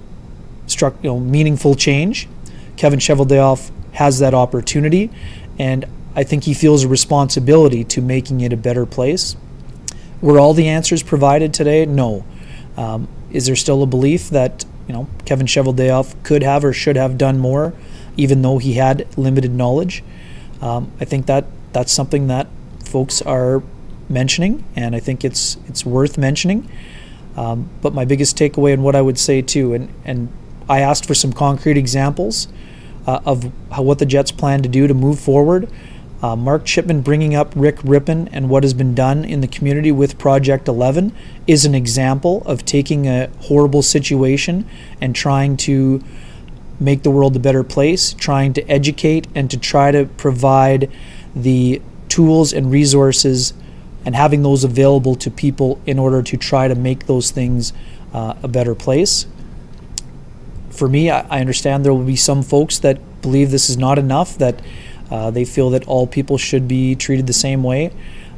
Speaker 2: meaningful change. Kevin Cheveldayoff has that opportunity, and I think he feels a responsibility to making it a better place. Were all the answers provided today? No. Is there still a belief that Kevin Cheveldayoff could have or should have done more, even though he had limited knowledge? I think that's something that folks are mentioning, and I think it's worth mentioning. But my biggest takeaway and what I would say too, and I asked for some concrete examples of what the Jets plan to do to move forward. Mark Chipman bringing up Rick Rippon and what has been done in the community with Project 11 is an example of taking a horrible situation and trying to make the world a better place, trying to educate and to try to provide the tools and resources and having those available to people in order to try to make those things a better place. For me, I understand there will be some folks that believe this is not enough, that they feel that all people should be treated the same way.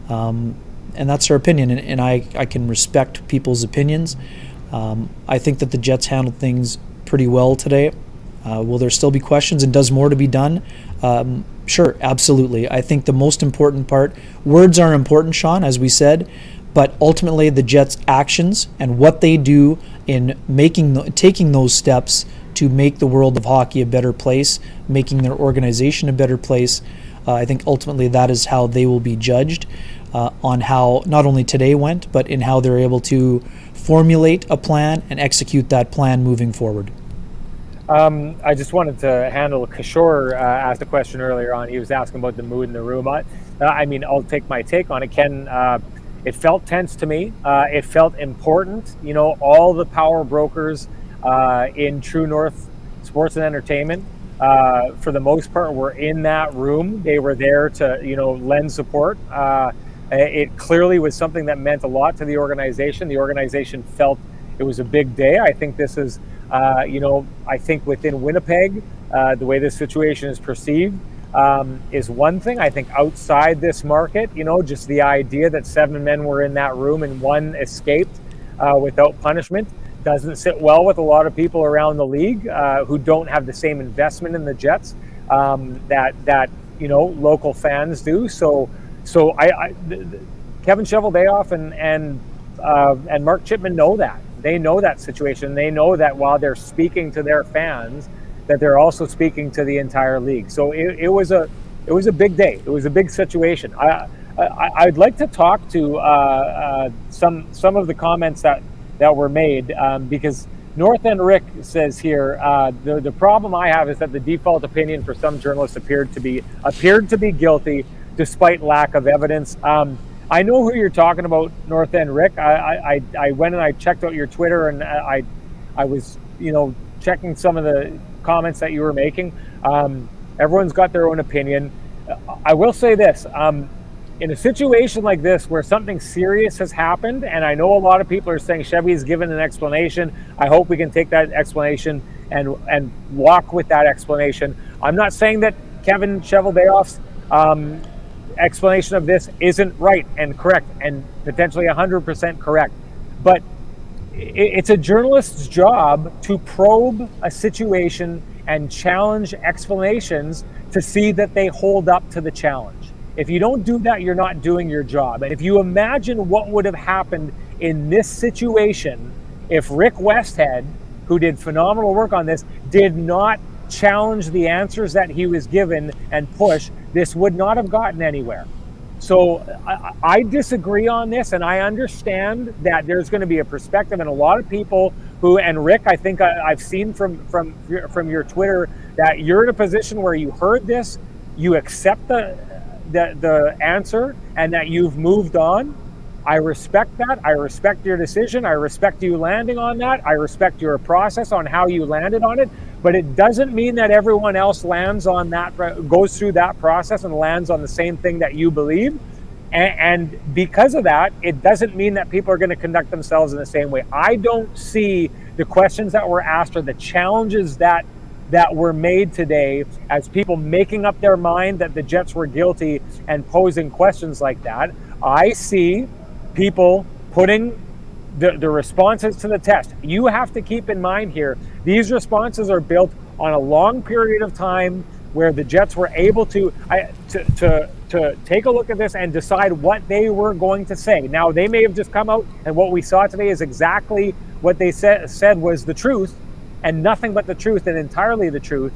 Speaker 2: And that's their opinion, and I can respect people's opinions. I think that the Jets handled things pretty well today. Will there still be questions, and does more to be done? Sure, absolutely. I think the most important part, words are important, Sean, as we said, but ultimately the Jets' actions and what they do in taking those steps to make the world of hockey a better place, making their organization a better place, I think ultimately that is how they will be judged on how not only today went, but in how they're able to formulate a plan and execute that plan moving forward.
Speaker 1: I just wanted to handle Kishore asked a question earlier on. He was asking about the mood in the room. I'll take my take on it, Ken. It felt tense to me. It felt important. All the power brokers in True North Sports and Entertainment, for the most part, were in that room. They were there to, lend support. It clearly was something that meant a lot to the organization. The organization felt it was a big day. I think this is I think within Winnipeg, the way this situation is perceived is one thing. I think outside this market, just the idea that 7 men were in that room and 1 escaped without punishment doesn't sit well with a lot of people around the league who don't have the same investment in the Jets that local fans do. So Kevin Cheveldayoff and Mark Chipman know that. They know that situation. They know that while they're speaking to their fans, that they're also speaking to the entire league. So it was a big day. It was a big situation. I'd like to talk to some of the comments that were made because North End Rick says here the problem I have is that the default opinion for some journalists appeared to be guilty despite lack of evidence. I know who you're talking about, North End Rick. I went and I checked out your Twitter, and I was, checking some of the comments that you were making. Everyone's got their own opinion. I will say this, in a situation like this where something serious has happened, and I know a lot of people are saying Chevy's given an explanation, I hope we can take that explanation and walk with that explanation. I'm not saying that Kevin Cheveldayoff's explanation of this isn't right and correct and potentially 100% correct, but it's a journalist's job to probe a situation and challenge explanations to see that they hold up to the challenge. If you don't do that, you're not doing your job. And if you imagine what would have happened in this situation if Rick Westhead, who did phenomenal work on this, did not challenge the answers that he was given and push, this would not have gotten anywhere. So I disagree on this, and I understand that there's going to be a perspective, and a lot of people who, and Rick, I think I've seen from your Twitter that you're in a position where you heard this, you accept the answer, and that you've moved on. I respect that. I respect your decision. I respect you landing on that. I respect your process on how you landed on it. But it doesn't mean that everyone else lands on that, goes through that process and lands on the same thing that you believe. And because of that, it doesn't mean that people are going to conduct themselves in the same way. I don't see the questions that were asked or the challenges that were made today as people making up their mind that the Jets were guilty and posing questions like that. I see people putting the responses to the test. You have to keep in mind here, these responses are built on a long period of time where the Jets were able to take a look at this and decide what they were going to say. Now, they may have just come out, and what we saw today is exactly what they said was the truth, and nothing but the truth and entirely the truth,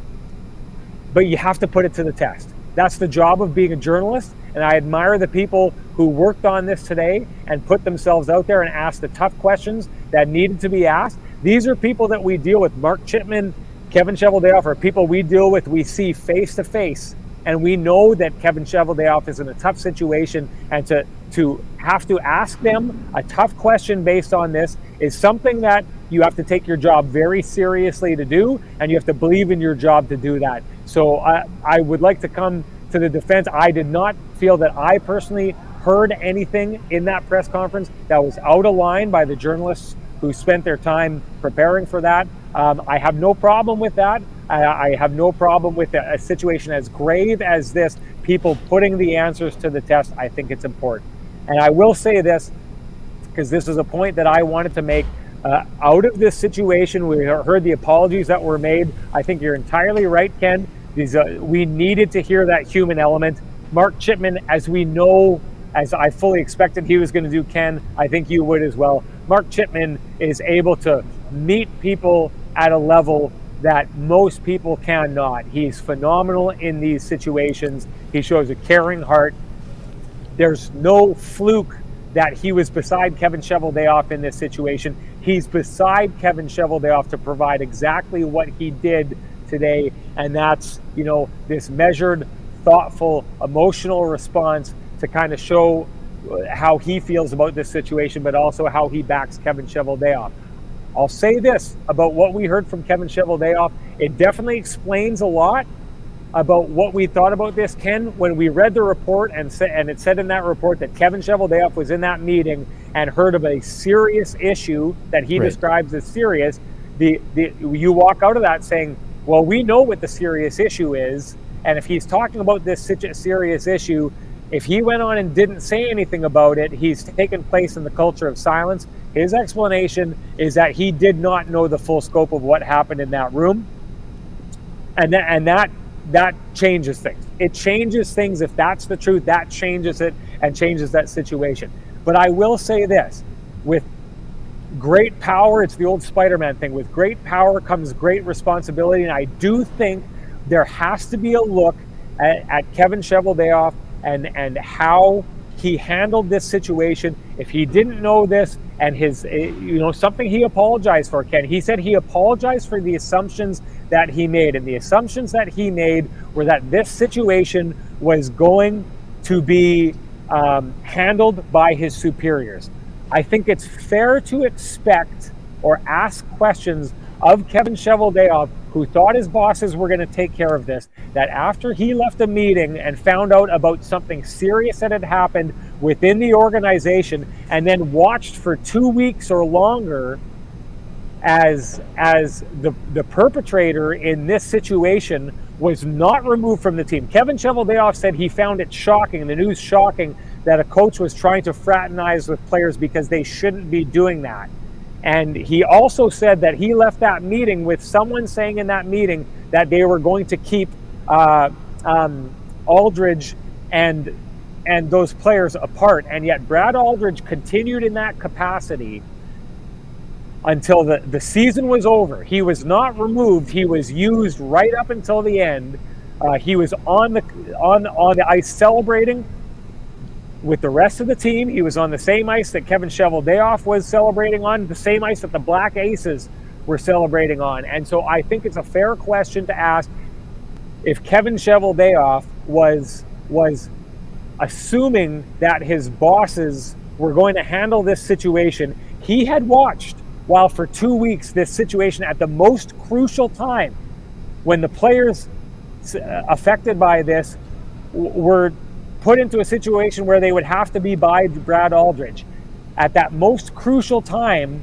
Speaker 1: but you have to put it to the test. That's the job of being a journalist, and I admire the people who worked on this today and put themselves out there and asked the tough questions that needed to be asked. These are people that we deal with. Mark Chipman, Kevin Cheveldayoff are people we deal with, we see face to face, and we know that Kevin Cheveldayoff is in a tough situation, and to have to ask them a tough question based on this is something that you have to take your job very seriously to do, and you have to believe in your job to do that. So I would like to come to the defense. I did not feel that I personally heard anything in that press conference that was out of line by the journalists who spent their time preparing for that. I have no problem with that. I have no problem with a situation as grave as this, people putting the answers to the test. I think it's important. And I will say this, because this is a point that I wanted to make. Out of this situation, we heard the apologies that were made. I think you're entirely right, Ken. We needed to hear that human element. Mark Chipman, as we know, as I fully expected he was going to do, Ken, I think you would as well. Mark Chipman is able to meet people at a level that most people cannot. He's phenomenal in these situations. He shows a caring heart. There's no fluke that he was beside Kevin Cheveldayoff in this situation. He's beside Kevin Cheveldayoff to provide exactly what he did today, and that's, this measured, thoughtful, emotional response to kind of show how he feels about this situation, but also how he backs Kevin Cheveldayoff. I'll say this about what we heard from Kevin Cheveldayoff. It definitely explains a lot about what we thought about this, Ken. When we read the report and it said in that report that Kevin Cheveldayoff was in that meeting and heard of a serious issue that he describes as serious, you walk out of that saying, well, we know what the serious issue is, and if he's talking about this serious issue, if he went on and didn't say anything about it, he's taken place in the culture of silence. His explanation is that he did not know the full scope of what happened in that room, and that changes things. It changes things. If that's the truth, that changes it and changes that situation. But I will say this, with great power, it's the old Spider-Man thing, with great power comes great responsibility, and I do think there has to be a look at Kevin Cheveldayoff and how he handled this situation. If he didn't know this, and his, something he apologized for, Ken. He said he apologized for the assumptions that he made, and the assumptions that he made were that this situation was going to be handled by his superiors. I think it's fair to expect or ask questions of Kevin Cheveldayoff, who thought his bosses were going to take care of this, that after he left a meeting and found out about something serious that had happened within the organization, and then watched for 2 weeks or longer as the perpetrator in this situation was not removed from the team. Kevin Cheveldayoff said he found it shocking, the news shocking, that a coach was trying to fraternize with players because they shouldn't be doing that. And he also said that he left that meeting with someone saying in that meeting that they were going to keep Aldridge and those players apart. And yet Brad Aldridge continued in that capacity until the season was over. He was not removed. He was used right up until the end. He was on the ice celebrating with the rest of the team. He was on the same ice that Kevin Cheveldayoff was celebrating on, the same ice that the Black Aces were celebrating on. And so I think it's a fair question to ask if Kevin Cheveldayoff was assuming that his bosses were going to handle this situation. He had watched while for 2 weeks this situation at the most crucial time when the players affected by this were put into a situation where they would have to be by Brad Aldridge. At that most crucial time,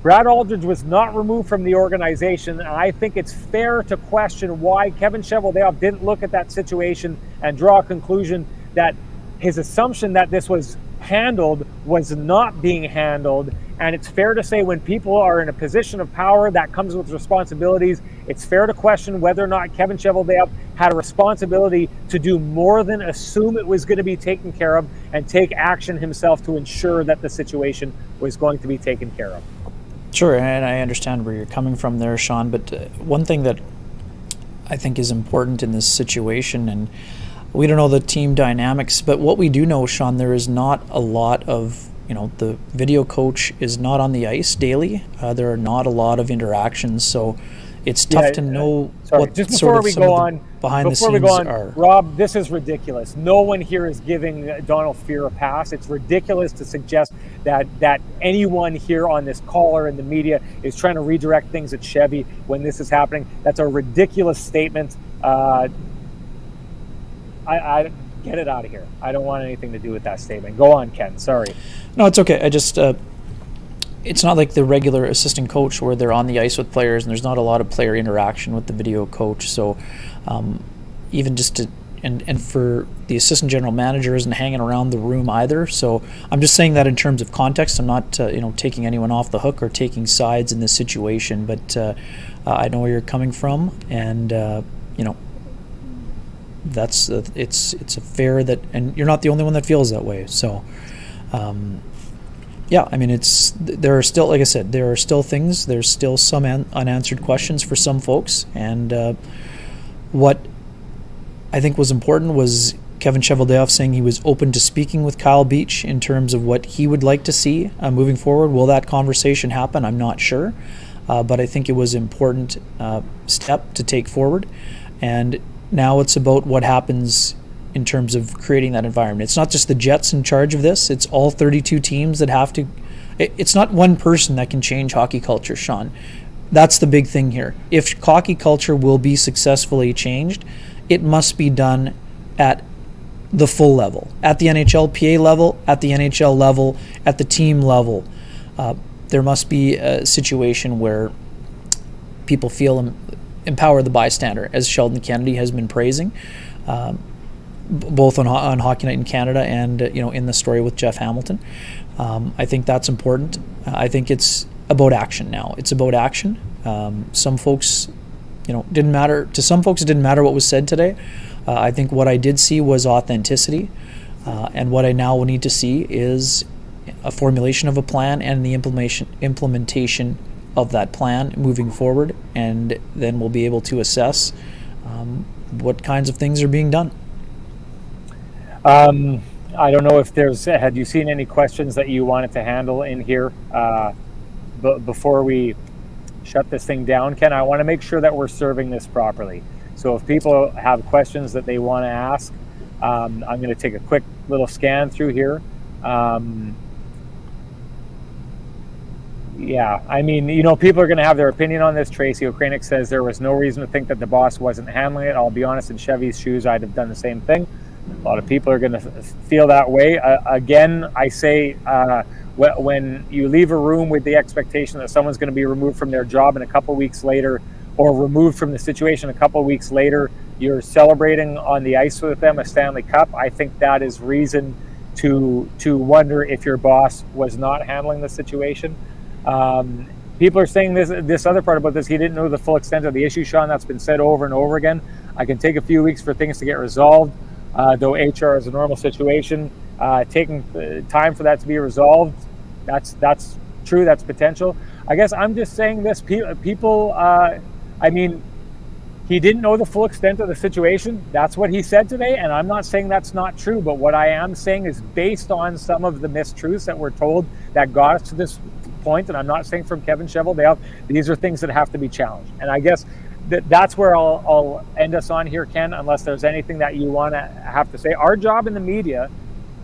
Speaker 1: Brad Aldridge was not removed from the organization, and I think it's fair to question why Kevin Cheveldayoff didn't look at that situation and draw a conclusion that his assumption that this was handled was not being handled. And it's fair to say when people are in a position of power, that comes with responsibilities. It's fair to question whether or not Kevin Cheveldayoff had a responsibility to do more than assume it was going to be taken care of and take action himself to ensure that the situation was going to be taken care of.
Speaker 2: Sure, and I understand where you're coming from there, Sean, but one thing that I think is important in this situation, and we don't know the team dynamics, but what we do know, Sean, there is not a lot of, the video coach is not on the ice daily. There are not a lot of interactions, so it's tough to know what
Speaker 1: just
Speaker 2: sort
Speaker 1: before
Speaker 2: of
Speaker 1: we
Speaker 2: some
Speaker 1: go
Speaker 2: of
Speaker 1: on,
Speaker 2: the behind the
Speaker 1: before
Speaker 2: scenes
Speaker 1: we go on,
Speaker 2: are.
Speaker 1: Rob, this is ridiculous. No one here is giving Donald Fear a pass. It's ridiculous to suggest that anyone here on this call or in the media is trying to redirect things at Chevy when this is happening. That's a ridiculous statement. I get it out of here. I don't want anything to do with that statement. Go on, Ken. Sorry.
Speaker 2: No, it's okay. I just, it's not like the regular assistant coach where they're on the ice with players and there's not a lot of player interaction with the video coach. So even just to, and for the assistant general manager isn't hanging around the room either. So I'm just saying that in terms of context. I'm not, taking anyone off the hook or taking sides in this situation, but I know where you're coming from, and, that's it's a fair that, and you're not the only one that feels that way. So there are still, like I said, there are still things, there's still some unanswered questions for some folks, and what I think was important was Kevin Cheveldayoff saying he was open to speaking with Kyle Beach in terms of what he would like to see moving forward. Will that conversation happen? I'm not sure, but I think it was an important step to take forward, and now it's about what happens in terms of creating that environment. It's not just the Jets in charge of this. It's all 32 teams that have to. It's not one person that can change hockey culture, Sean. That's the big thing here. If hockey culture will be successfully changed, it must be done at the full level, at the NHLPA level, at the NHL level, at the team level. There must be a situation where people feel empower the bystander, as Sheldon Kennedy has been praising, both on Hockey Night in Canada and in the story with Jeff Hamilton. I think that's important. I think it's about action now. It's about action. Some folks, didn't matter. To some folks, it didn't matter what was said today. I think what I did see was authenticity, and what I now will need to see is a formulation of a plan and the implementation of that plan moving forward, and then we'll be able to assess what kinds of things are being done.
Speaker 1: I don't know if had you seen any questions that you wanted to handle in here before we shut this thing down, Ken? I want to make sure that we're serving this properly. So if people have questions that they want to ask, I'm going to take a quick little scan through here. Yeah, I mean, people are going to have their opinion on this. Tracy Okranik says there was no reason to think that the boss wasn't handling it. I'll be honest, in Chevy's shoes, I'd have done the same thing. A lot of people are going to feel that way. Again, I say when you leave a room with the expectation that someone's going to be removed from their job and a couple weeks later, or removed from the situation a couple weeks later, you're celebrating on the ice with them a Stanley Cup, I think that is reason to wonder if your boss was not handling the situation. People are saying this other part about this, he didn't know the full extent of the issue, Sean. That's been said over and over again. I can take a few weeks for things to get resolved, though HR is a normal situation. Taking time for that to be resolved, that's true, that's potential. I guess I'm just saying this, people, I mean, he didn't know the full extent of the situation. That's what he said today, and I'm not saying that's not true, but what I am saying is based on some of the mistruths that we're told that got us to this point, and I'm not saying from Kevin Cheveldayoff, these are things that have to be challenged. And I guess that's where I'll end us on here, Ken, unless there's anything that you want to have to say. Our job in the media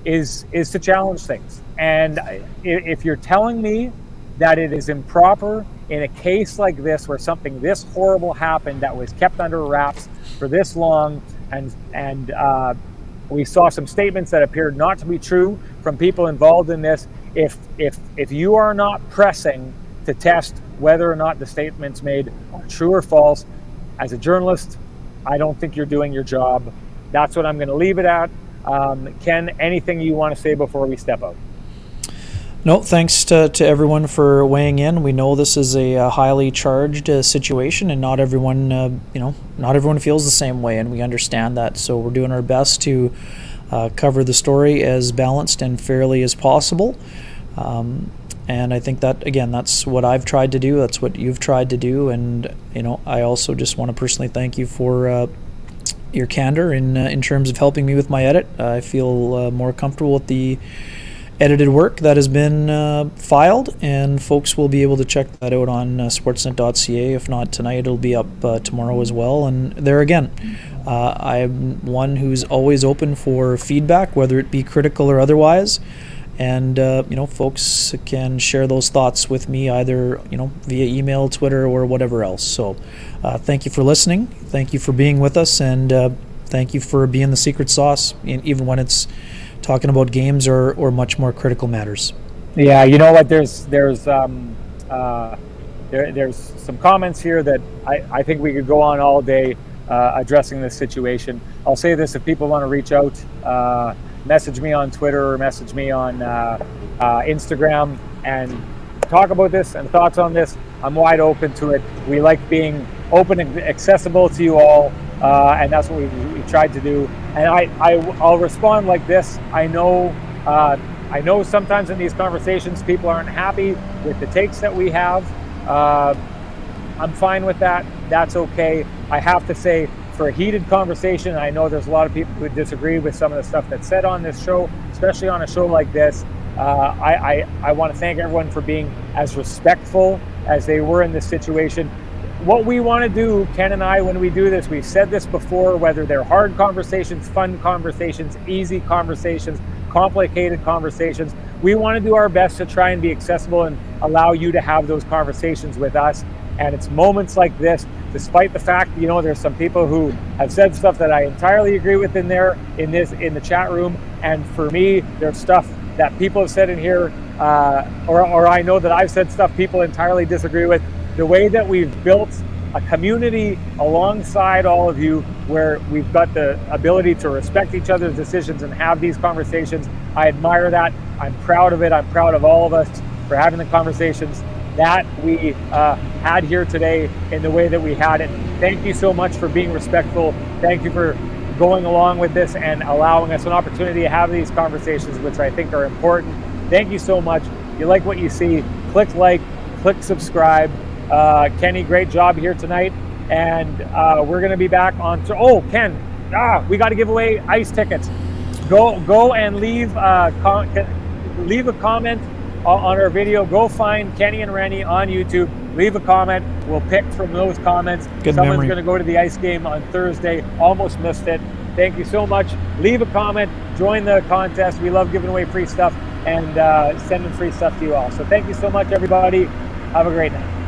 Speaker 1: is to challenge things. And if you're telling me that it is improper in a case like this, where something this horrible happened that was kept under wraps for this long, and we saw some statements that appeared not to be true from people involved in this, if you are not pressing to test whether or not the statements made are true or false, as a journalist, I don't think you're doing your job. That's what I'm going to leave it at. Ken, anything you want to say before we step out?
Speaker 2: No, thanks to everyone for weighing in. We know this is a highly charged situation, and not everyone, not everyone feels the same way, and we understand that. So we're doing our best to cover the story as balanced and fairly as possible. And I think that, again, that's what I've tried to do. That's what you've tried to do. And, I also just want to personally thank you for your candor in terms of helping me with my edit. I feel more comfortable with the edited work that has been filed, and folks will be able to check that out on sportsnet.ca. If not tonight, it'll be up tomorrow as well. And there again, I'm one who's always open for feedback, whether it be critical or otherwise. And folks can share those thoughts with me either via email, Twitter, or whatever else. So thank you for listening, thank you for being with us, and thank you for being the secret sauce, even when it's talking about games or much more critical matters.
Speaker 1: Yeah, you know what? There's some comments here that I think we could go on all day addressing this situation. I'll say this: if people want to reach out, message me on Twitter or message me on Instagram and talk about this and thoughts on this. I'm wide open to it. We like being open and accessible to you all, and that's what we tried to do. And I'll respond like this. I know sometimes in these conversations people aren't happy with the takes that we have. I'm fine with that. That's okay. I have to say, for a heated conversation, I know there's a lot of people who disagree with some of the stuff that's said on this show, especially on a show like this. I want to thank everyone for being as respectful as they were in this situation. What we want to do, Ken and I, when we do this, we've said this before, whether they're hard conversations, fun conversations, easy conversations, complicated conversations, we want to do our best to try and be accessible and allow you to have those conversations with us. And it's moments like this, despite the fact, there's some people who have said stuff that I entirely agree with in the chat room. And for me, there's stuff that people have said in here, or I know that I've said stuff people entirely disagree with. The way that we've built a community alongside all of you, where we've got the ability to respect each other's decisions and have these conversations, I admire that. I'm proud of it. I'm proud of all of us for having the conversations that we had here today in the way that we had it. Thank you so much for being respectful. Thank you for going along with this and allowing us an opportunity to have these conversations, which I think are important. Thank you so much. If you like what you see, click like, click subscribe. Kenny, great job here tonight. And we're going to be back on... Ken, we got to give away ice tickets. Go and leave a comment on our video. Go find Kenny and Renny on YouTube. Leave a comment. We'll pick from those comments.
Speaker 2: Good
Speaker 1: Someone's
Speaker 2: memory.
Speaker 1: going to go to the ice game on Thursday. Almost missed it. Thank you so much. Leave a comment, join the contest. We love giving away free stuff and sending free stuff to you all. So thank you so much, everybody. Have a great night.